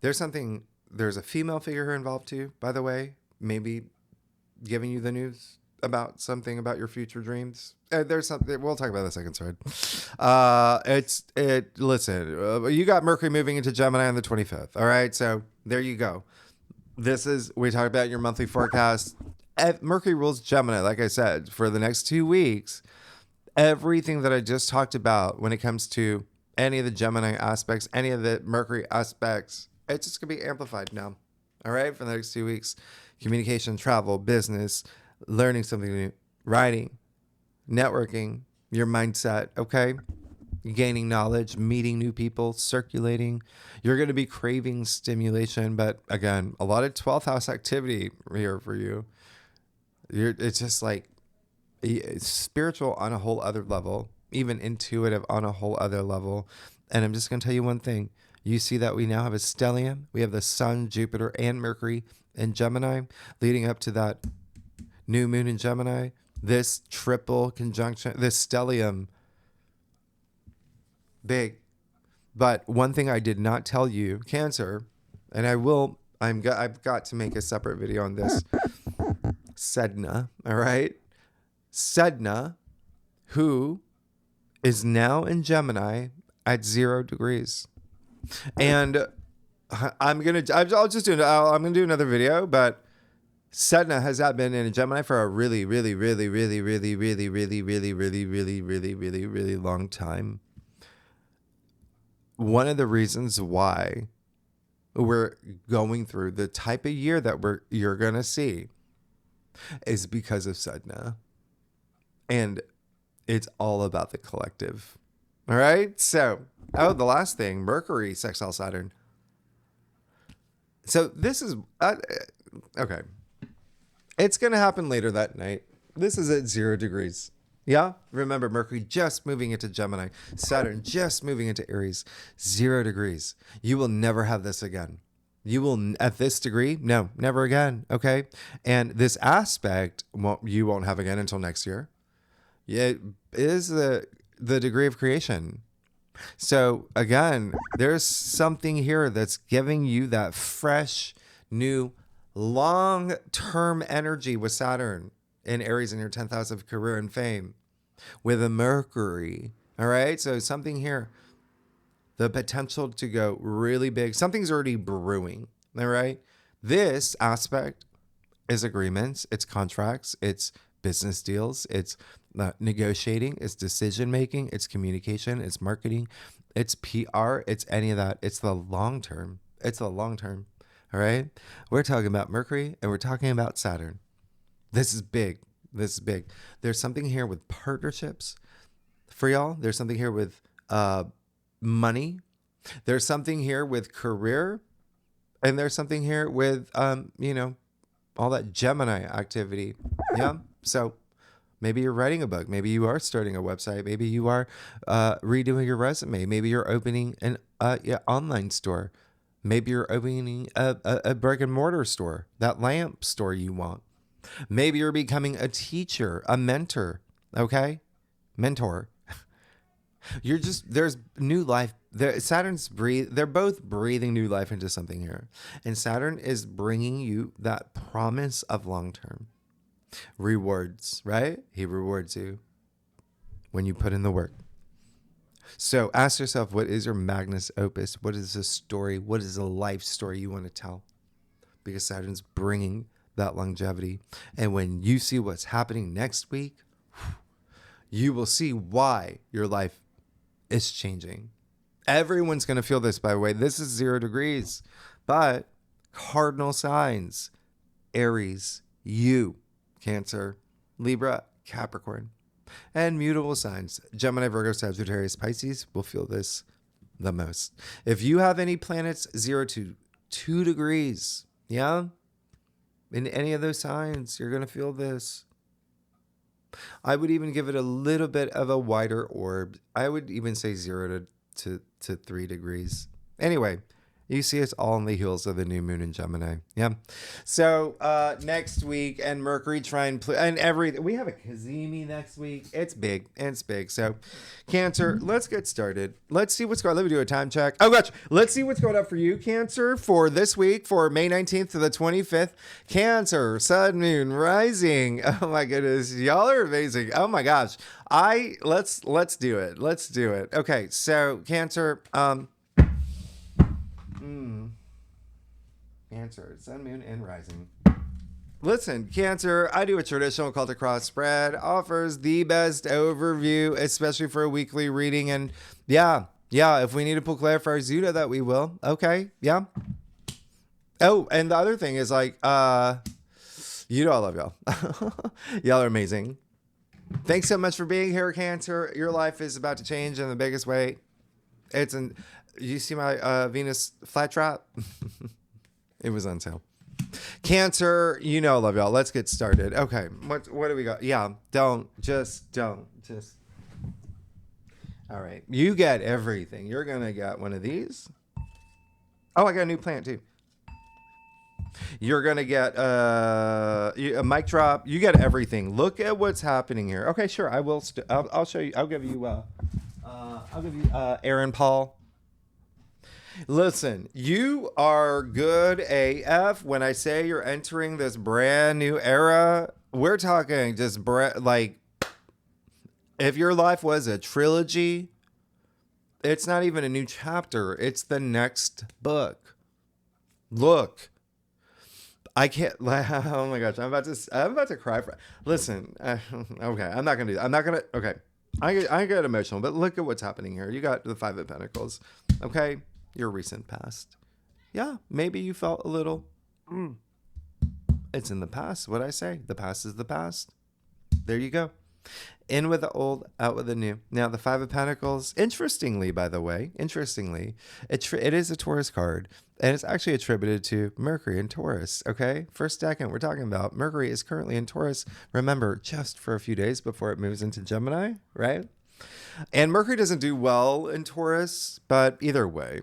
B: There's a female figure here involved too, by the way, maybe giving you the news about something about your future dreams. There's something we'll talk about the second thread. Listen, you got Mercury moving into Gemini on the 25th. All right. So there you go. We talked about your monthly forecast. Mercury rules Gemini, like I said, for the next 2 weeks. Everything that I just talked about when it comes to any of the Gemini aspects, any of the Mercury aspects, it's just going to be amplified now. All right. For the next 2 weeks, communication, travel, business, learning something new, writing, networking, your mindset. Okay. Gaining knowledge, meeting new people, circulating. You're going to be craving stimulation. But again, a lot of 12th house activity here for you. It's just like it's spiritual on a whole other level, even intuitive on a whole other level. And I'm just going to tell you one thing. You see that we now have a stellium. We have the Sun, Jupiter, and Mercury in Gemini, leading up to that new moon in Gemini. This triple conjunction, this stellium, big. But one thing I did not tell you, Cancer, and I've got to make a separate video on this. Sedna, all right? Sedna, who is now in Gemini at 0 degrees. And I'm going to do another video, but Sedna has not been in Gemini for a really, really, really, really, really, really, really, really, really, really, really, really, really long time. One of the reasons why we're going through the type of year that you're going to see is because of Sedna. And it's all about the collective. All right. So, the last thing, Mercury sextile Saturn. So this is, okay. It's going to happen later that night. This is at 0 degrees. Yeah. Remember, Mercury just moving into Gemini, Saturn just moving into Aries, 0 degrees. You will never have this again. You will, at this degree, no, never again. Okay. And this aspect, you won't have again until next year. It is the degree of creation. So again, there's something here that's giving you that fresh, new, long-term energy with Saturn in Aries in your 10th house of career and fame with a Mercury. All right. So something here, the potential to go really big. Something's already brewing. All right. This aspect is agreements. It's contracts. It's business deals. It's negotiating, it's decision making, it's communication, it's marketing, it's PR, it's any of that. It's the long term. All right. We're talking about Mercury and we're talking about Saturn. This is big. There's something here with partnerships for y'all. There's something here with money. There's something here with career, and there's something here with all that Gemini activity. Yeah. So maybe you're writing a book. Maybe you are starting a website. Maybe you are redoing your resume. Maybe you're opening an online store. Maybe you're opening a brick and mortar store, that lamp store you want. Maybe you're becoming a teacher, a mentor. Okay? Mentor. There's new life. They're both breathing new life into something here. And Saturn is bringing you that promise of long-term rewards, right? He rewards you when you put in the work. So ask yourself, what is your magnus opus? What is the story? What is the life story you want to tell? Because Saturn's bringing that longevity. And when you see what's happening next week, you will see why your life is changing. Everyone's going to feel this, by the way. This is 0 degrees, but cardinal signs, Aries, you, Cancer, Libra, Capricorn, and mutable signs, Gemini, Virgo, Sagittarius, Pisces will feel this the most. If you have any planets 0 to 2 degrees, Yeah. In any of those signs, you're going to feel this. I would even give it a little bit of a wider orb. I would even say 0 to 3 degrees. Anyway, you see it's all on the heels of the new moon in Gemini. Yeah. So next week, and Mercury and everything. We have a Kazemi next week. It's big. It's big. So Cancer, let's get started. Let's see what's going on. Let me do a time check. Oh, gosh. Let's see what's going on for you, Cancer, for this week, for May 19th to the 25th. Cancer, Sun, Moon, Rising. Oh, my goodness. Y'all are amazing. Oh, my gosh. Let's do it. Let's do it. Okay. So Cancer, Cancer, Sun, Moon, and Rising. Listen, Cancer, I do a traditional Celtic cross spread, offers the best overview, especially for a weekly reading. And yeah, if we need to pull clarifiers, you know that we will. Okay, yeah. Oh, and the other thing is like, you know I love y'all. Y'all are amazing. Thanks so much for being here, Cancer. Your life is about to change in the biggest way. You see my Venus flat trap? It was on sale. Cancer, you know I love y'all. Let's get started. Okay, what do we got? Yeah, don't. All right, you get everything. You're going to get one of these. Oh, I got a new plant too. You're going to get a mic drop. You get everything. Look at what's happening here. Okay, sure. I will. I'll show you. I'll give you Aaron Paul. Listen, you are good AF. When I say you're entering this brand new era, we're talking just like if your life was a trilogy, it's not even a new chapter. It's the next book. Look, I can't. Oh my gosh, I'm about to cry. Listen, okay, I'm not gonna do that. I'm not gonna. Okay, I get emotional, but look at what's happening here. You got the Five of Pentacles. Okay. Your recent past. Yeah, maybe you felt a little. It's in the past. What I say? The past is the past. There you go. In with the old, out with the new. Now, the Five of Pentacles, interestingly, by the way, it is a Taurus card, and it's actually attributed to Mercury in Taurus, okay? For a second, we're talking about Mercury is currently in Taurus, remember, just for a few days before it moves into Gemini, right? And Mercury doesn't do well in Taurus, but either way,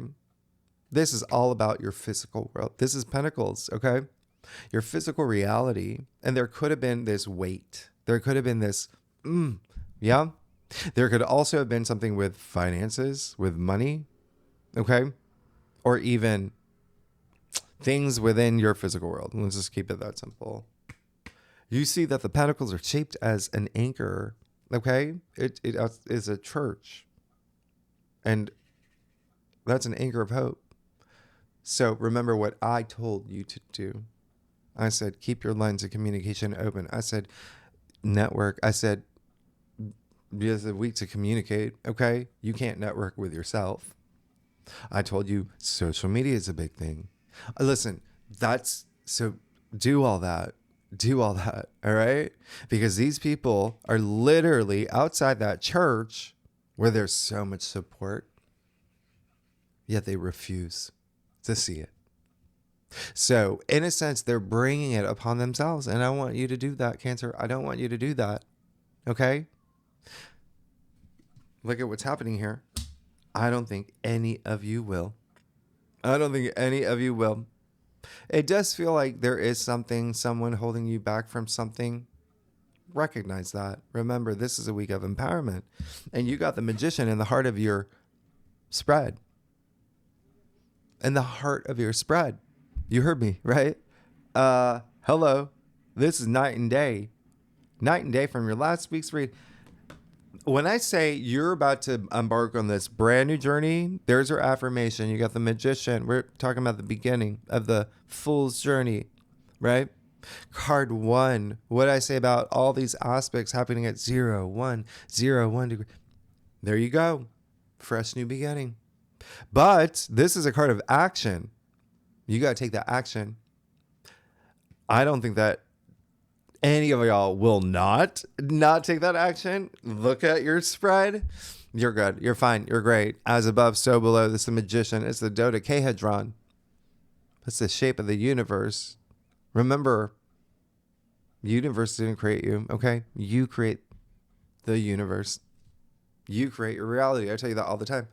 B: this is all about your physical world. This is Pentacles, okay? Your physical reality. And there could have been this weight. There could have been this, yeah? There could also have been something with finances, with money, okay? Or even things within your physical world. Let's just keep it that simple. You see that the Pentacles are shaped as an anchor, okay? It is a church. And that's an anchor of hope. So remember what I told you to do. I said, keep your lines of communication open. I said, network. I said, there's a week to communicate. Okay. You can't network with yourself. I told you social media is a big thing. Listen, do all that. Do all that. All right. Because these people are literally outside that church where there's so much support, yet they refuse to see it. So in a sense, they're bringing it upon themselves. And I want you to do that, Cancer. I don't want you to do that. Okay. Look at what's happening here. I don't think any of you will. It does feel like there is someone holding you back from something. Recognize that. Remember, this is a week of empowerment. And you got the Magician in the heart of your spread. In the heart of your spread. You heard me, right? Hello. This is night and day. Night and day from your last week's read. When I say you're about to embark on this brand new journey, there's your affirmation. You got the Magician. We're talking about the beginning of the Fool's journey, right? Card 1. What I say about all these aspects happening at 0, 1, 0, 1 degree. There you go. Fresh new beginning. But this is a card of action. You got to take that action. I don't think that any of y'all will not take that action. Look at your spread. You're good. You're fine. You're great. As above, so below. This is the Magician. It's the dodecahedron. That's the shape of the universe. Remember, the universe didn't create you, okay? You create the universe. You create your reality. I tell you that all the time.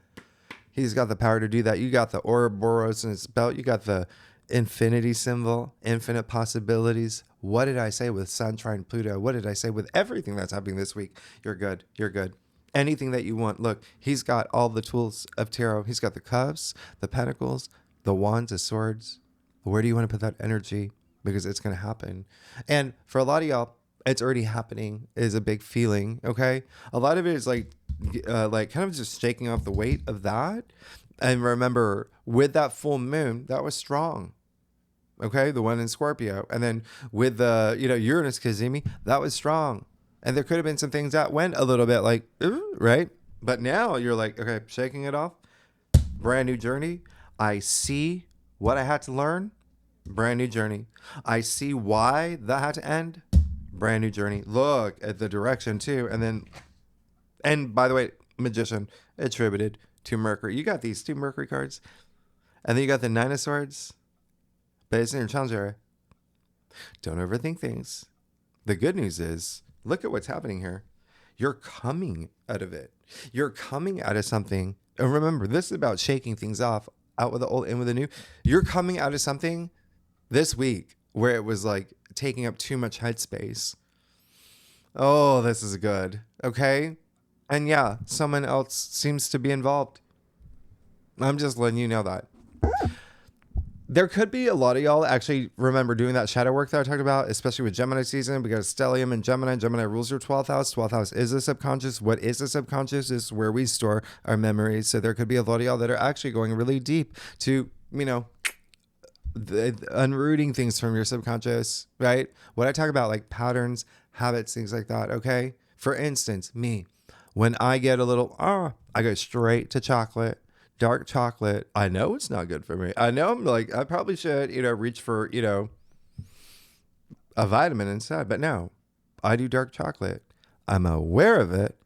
B: He's got the power to do that. You got the Ouroboros in his belt. You got the infinity symbol, infinite possibilities. What did I say with Sun trine Pluto? What did I say with everything that's happening this week? You're good. You're good. Anything that you want. Look, he's got all the tools of tarot. He's got the cups, the pentacles, the wands, the swords. Where do you want to put that energy? Because it's going to happen. And for a lot of y'all, it's already happening is a big feeling. Okay. A lot of it is like kind of just shaking off the weight of that. And remember, with that full moon, that was strong. Okay, the one in Scorpio. And then with the, Uranus Kazemi, that was strong. And there could have been some things that went a little bit like, right? But now you're like, okay, shaking it off. Brand new journey. I see what I had to learn. Brand new journey. I see why that had to end. Brand new journey. Look at the direction too. And by the way, Magician attributed to Mercury. You got these 2 Mercury cards. And then you got the 9 of Swords. But it's in your challenge area. Don't overthink things. The good news is, look at what's happening here. You're coming out of it. You're coming out of something. And remember, this is about shaking things off, out with the old, in with the new. You're coming out of something this week where it was like taking up too much headspace. Oh, this is good. Okay. And yeah, someone else seems to be involved. I'm just letting you know that. There could be a lot of y'all actually remember doing that shadow work that I talked about, especially with Gemini season, because stellium and Gemini. Gemini rules your 12th house. 12th house is the subconscious. What is the subconscious is where we store our memories. So there could be a lot of y'all that are actually going really deep to, unrooting things from your subconscious, right? What I talk about, like patterns, habits, things like that. Okay. For instance, me, when I get a little, I go straight to chocolate. Dark chocolate. I know it's not good for me. I know I'm like, I probably should, reach for, a vitamin instead. But no, I do dark chocolate. I'm aware of it.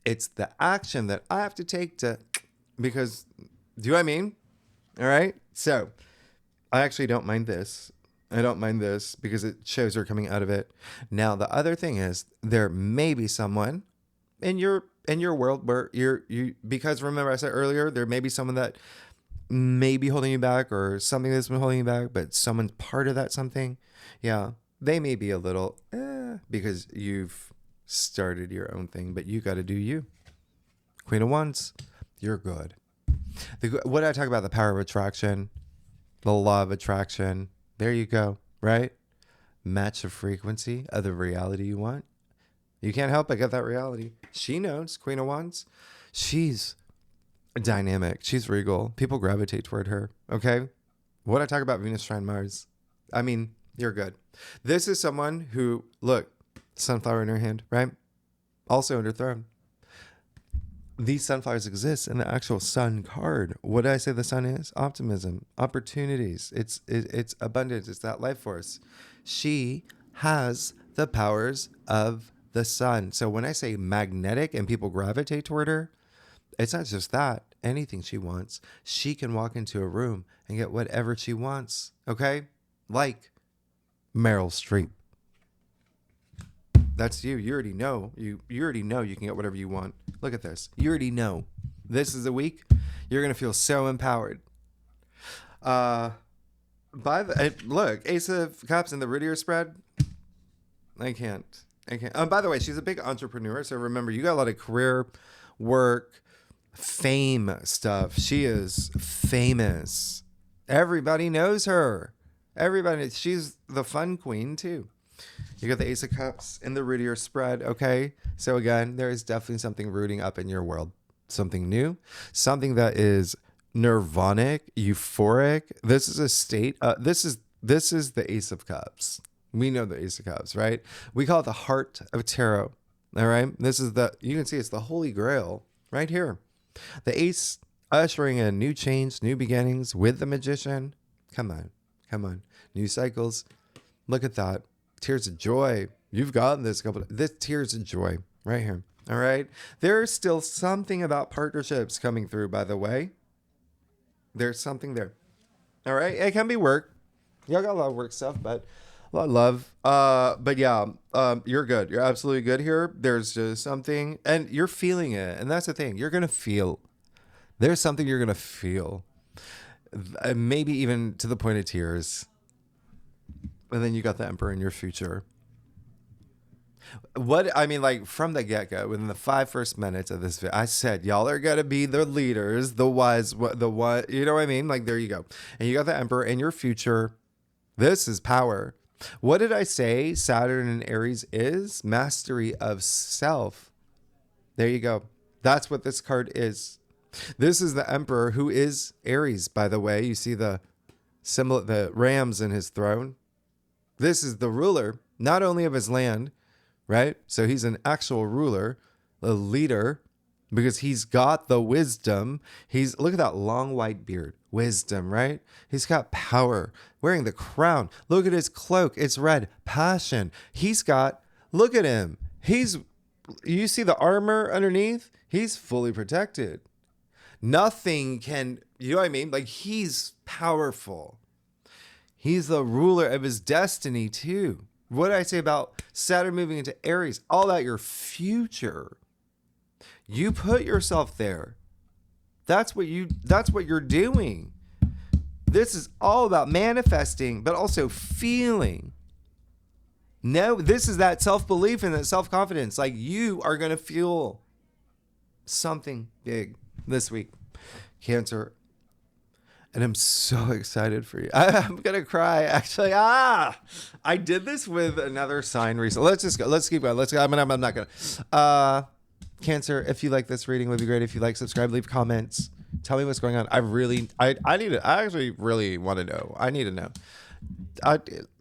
B: It's the action that I have to take because, do you know what I mean? All right. So I actually don't mind this. I don't mind this because it shows her coming out of it. Now, the other thing is there may be someone in your world where because remember I said earlier, there may be someone that may be holding you back or something that's been holding you back, but someone's part of that something. Yeah. They may be a little, because you've started your own thing, but you got to do you. Queen of Wands, you're good. What did I talk about? The power of attraction, the law of attraction. There you go. Right. Match the frequency of the reality you want. You can't help but get that reality. She knows, Queen of Wands. She's dynamic. She's regal. People gravitate toward her. Okay? What I talk about Venus trine Mars. I mean, you're good. This is someone who, look, sunflower in her hand, right? Also in her throne. These sunflowers exist in the actual sun card. What did I say the sun is? Optimism, opportunities. It's abundance. It's that life force. She has the powers of the sun. So when I say magnetic and people gravitate toward her, it's not just that. Anything she wants, she can walk into a room and get whatever she wants. Okay? Like Meryl Streep. That's you. You already know. You already know you can get whatever you want. Look at this. You already know. This is a week you're gonna feel so empowered. Look, Ace of Cups and the Riddier spread. I can't. By the way, she's a big entrepreneur. So remember, you got a lot of career, work, fame stuff. She is famous. Everybody knows her. She's the fun queen too. You got the Ace of Cups and the Riddier spread. Okay. So again, there is definitely something rooting up in your world. Something new, something that is nirvanic, euphoric. This is a state. This is the Ace of Cups. We know the Ace of Cups, right? We call it the heart of tarot. All right. You can see it's the Holy Grail right here. The Ace ushering in new change, new beginnings with the Magician. Come on. New cycles. Look at that. Tears of joy. You've gotten this tears of joy right here. All right. There's still something about partnerships coming through, by the way. There's something there. All right. It can be work. Y'all got a lot of work stuff, but a lot of love. But yeah, you're good. You're absolutely good here. There's just something, and you're feeling it, and that's the thing. You're gonna feel. There's something you're gonna feel, maybe even to the point of tears. And then you got the Emperor in your future. What I mean, like from the get go, within the 5 first minutes of this video, I said y'all are gonna be the leaders, the wise, the what, you know what I mean? Like there you go, and you got the Emperor in your future. This is power. What did I say? Saturn in Aries is mastery of self. There you go. That's what this card is. This is the Emperor, who is Aries, by the way. You see the symbol, the rams in his throne. This is the ruler, not only of his land, right? So he's an actual ruler, a leader, because he's got the wisdom. Look at that long white beard. Wisdom, right? He's got power. Wearing the crown. Look at his cloak. It's red. Passion. Look at him. You see the armor underneath? He's fully protected. Nothing can, you know what I mean? Like he's powerful. He's the ruler of his destiny too. What did I say about Saturn moving into Aries? All about your future. You put yourself there. That's what you're doing. This is all about manifesting, but also feeling. No, this is that self-belief and that self-confidence. Like you are going to feel something big this week, Cancer. And I'm so excited for you. I'm going to cry, actually. I did this with another sign recently. Let's just go. Let's keep going. I'm not going to. Cancer, if you like this reading, would be great. If you like, subscribe, leave comments. Tell me what's going on. I actually really want to know. I need to know.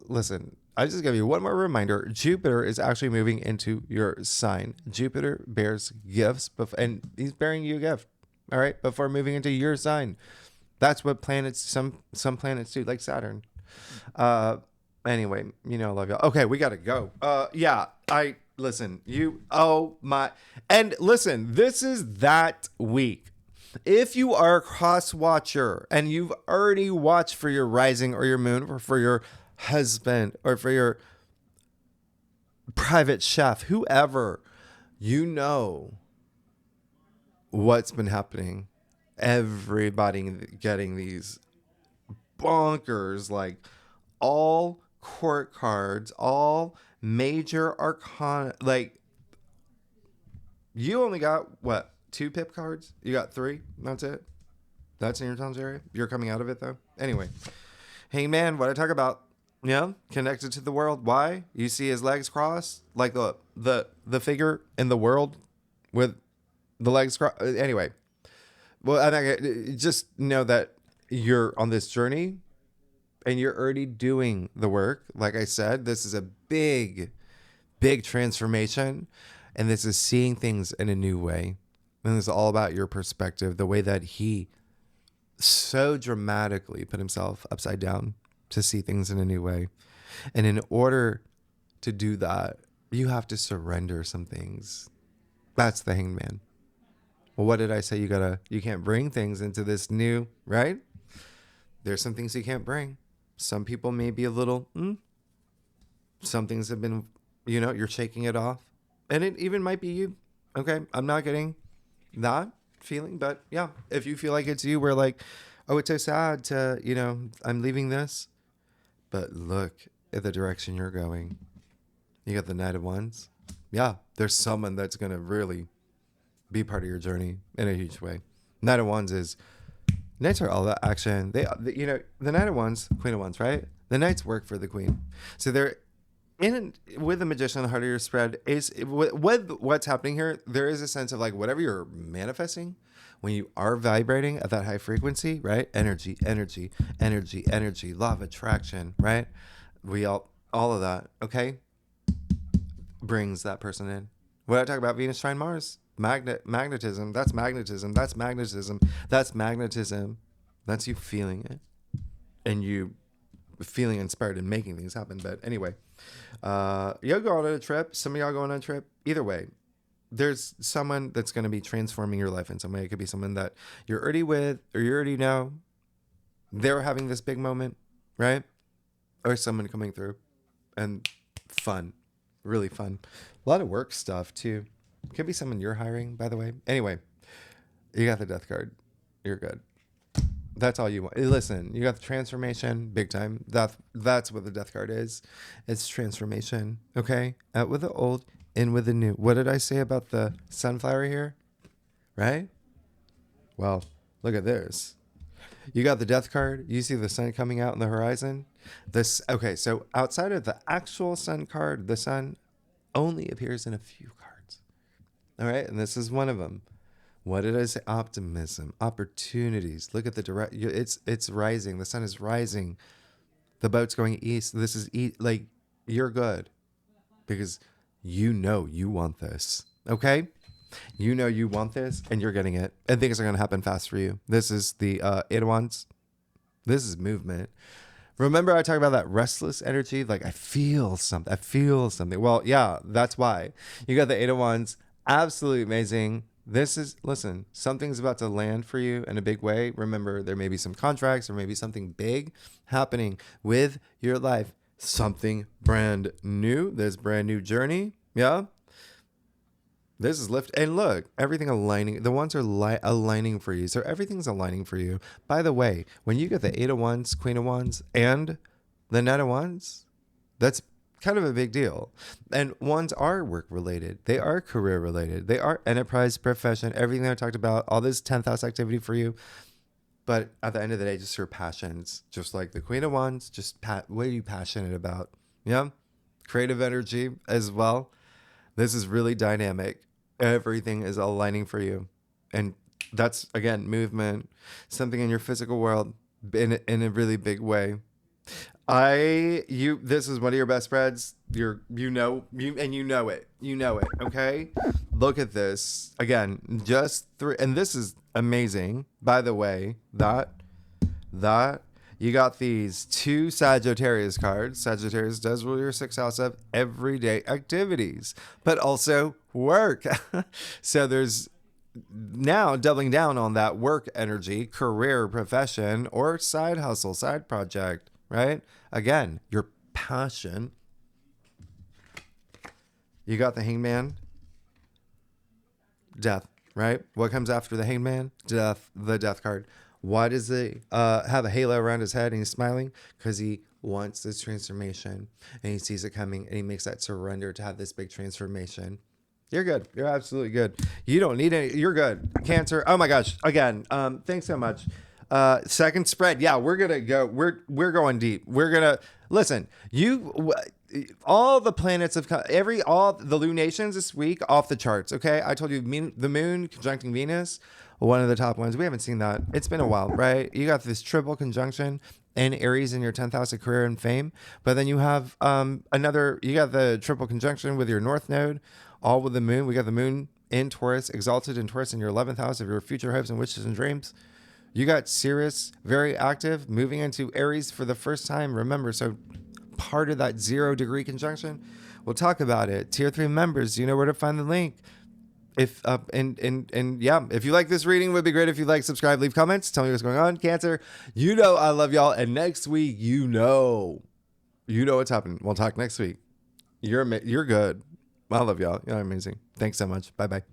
B: Listen, I just give you one more reminder. Jupiter is actually moving into your sign. Jupiter bears gifts, and he's bearing you a gift. All right, before moving into your sign. That's what planets, some planets do, like Saturn. Anyway, I love y'all. Okay, we got to go. Listen, and listen, this is that week. If you are a cross watcher and you've already watched for your rising or your moon or for your husband or for your private chef, whoever, what's been happening. Everybody getting these bonkers, like all court cards, all major arcana. Like you only got what, 2 pip cards? You got 3? That's it. That's in your town's area. You're coming out of it though. Anyway, hey man, what I talk about? Connected to the world. Why? You see his legs crossed, like the figure in the world with the legs crossed. Anyway. Well, just know that you're on this journey and you're already doing the work. Like I said, this is a big, big transformation. And this is seeing things in a new way. And it's all about your perspective, the way that he so dramatically put himself upside down to see things in a new way. And in order to do that, you have to surrender some things. That's the Hangman. Well, what did I say? You can't bring things into this new, right? There's some things you can't bring. Some people may be a little, some things have been, you're shaking it off. And it even might be you. Okay. I'm not getting that feeling, but yeah, if you feel like it's you, we're like, oh, it's so sad to, I'm leaving this, but look at the direction you're going. You got the Knight of Wands. Yeah. There's someone that's going to really be part of your journey in a huge way. Knight of Wands Knights are all about action. The Knight of Wands, Queen of Wands, right? The Knights work for the Queen. So they're with the Magician, the harder your spread is with what's happening here. There is a sense of like whatever you're manifesting, when you are vibrating at that high frequency, right? Energy, law of attraction, right? All of that, okay? Brings that person in. What I talk about, Venus trine Mars. Magnetism. That's magnetism. That's you feeling it and you feeling inspired and making things happen. But anyway, you'll go on a trip. Some of y'all going on a trip. Either way, there's someone that's going to be transforming your life in some way. It could be someone that you're already with or you already know. They're having this big moment, right? or someone coming through, and fun, really fun. A lot of work stuff too. Could be someone you're hiring, by the way. Anyway, you got the death card. You're good. That's all you want. Listen, you got the transformation, big time. That's what the death card is. It's transformation. Okay, out with the old, in with the new. What did I say about the sunflower here? Right? Well, look at this. You got the death card. You see the sun coming out in the horizon. Okay, so outside of the actual sun card, the sun only appears in a few cards. All right, and this is one of them. What did I say? Optimism, opportunities. Look at the direct. It's rising. The sun is rising. The boat's going east. This is like you're good because you know you want this. Okay, you know you want this, and you're getting it, and things are gonna happen fast for you. This is the Eight of Wands. This is movement. Remember I talked about that restless energy? Like I feel something. Well, yeah, that's why. You got the Eight of Wands. Absolutely amazing. Listen, something's about to land for you in a big way. Remember, there may be some contracts or maybe something big happening with your life. Something brand new. This brand new journey. Yeah. This is lift. And look, everything aligning. The ones are aligning for you. So everything's aligning for you. By the way, when you get the Eight of Wands, Queen of Wands, and the Knight of Wands, that's kind of a big deal. And wands are work related. They are career related. They are enterprise, profession, everything that I talked about, all this 10th house activity for you. But at the end of the day, just your passions, just like the Queen of Wands, what are you passionate about? Yeah. Creative energy as well. This is really dynamic. Everything is aligning for you. And that's, again, movement, something in your physical world in a really big way. This is one of your best friends. You know it. Okay. Look at this again. Just three, and this is amazing. By the way, that you got these two Sagittarius cards. Sagittarius does rule your sixth house of everyday activities, but also work. So there's now doubling down on that work energy, career, profession, or side hustle, side project. Right? Again, your passion. You got the Hangman. Death, right? What comes after the Hangman? Death, the death card. Why does he have a halo around his head and he's smiling? Because he wants this transformation and he sees it coming and he makes that surrender to have this big transformation. You're good. You're absolutely good. You don't need any. You're good. Cancer. Oh my gosh. Again, thanks so much. Second spread. Yeah, we're going to go. We're going deep. We're going to listen. All the planets of all the lunations this week off the charts. Okay. I told you the moon conjuncting Venus, one of the top ones. We haven't seen that. It's been a while, right? You got this triple conjunction in Aries in your 10th house of career and fame. But then you have, you got the triple conjunction with your North node, all with the moon. We got the moon in Taurus, exalted in Taurus in your 11th house of your future hopes and wishes and dreams. You got Sirius, very active, moving into Aries for the first time. Remember, so part of that 0-degree conjunction, we'll talk about it. Tier 3 members, you know where to find the link. If you like this reading, it would be great if you like, subscribe, leave comments, tell me what's going on. Cancer, you know I love y'all, and next week, you know what's happening. We'll talk next week. You're good. I love y'all. You're amazing. Thanks so much. Bye bye.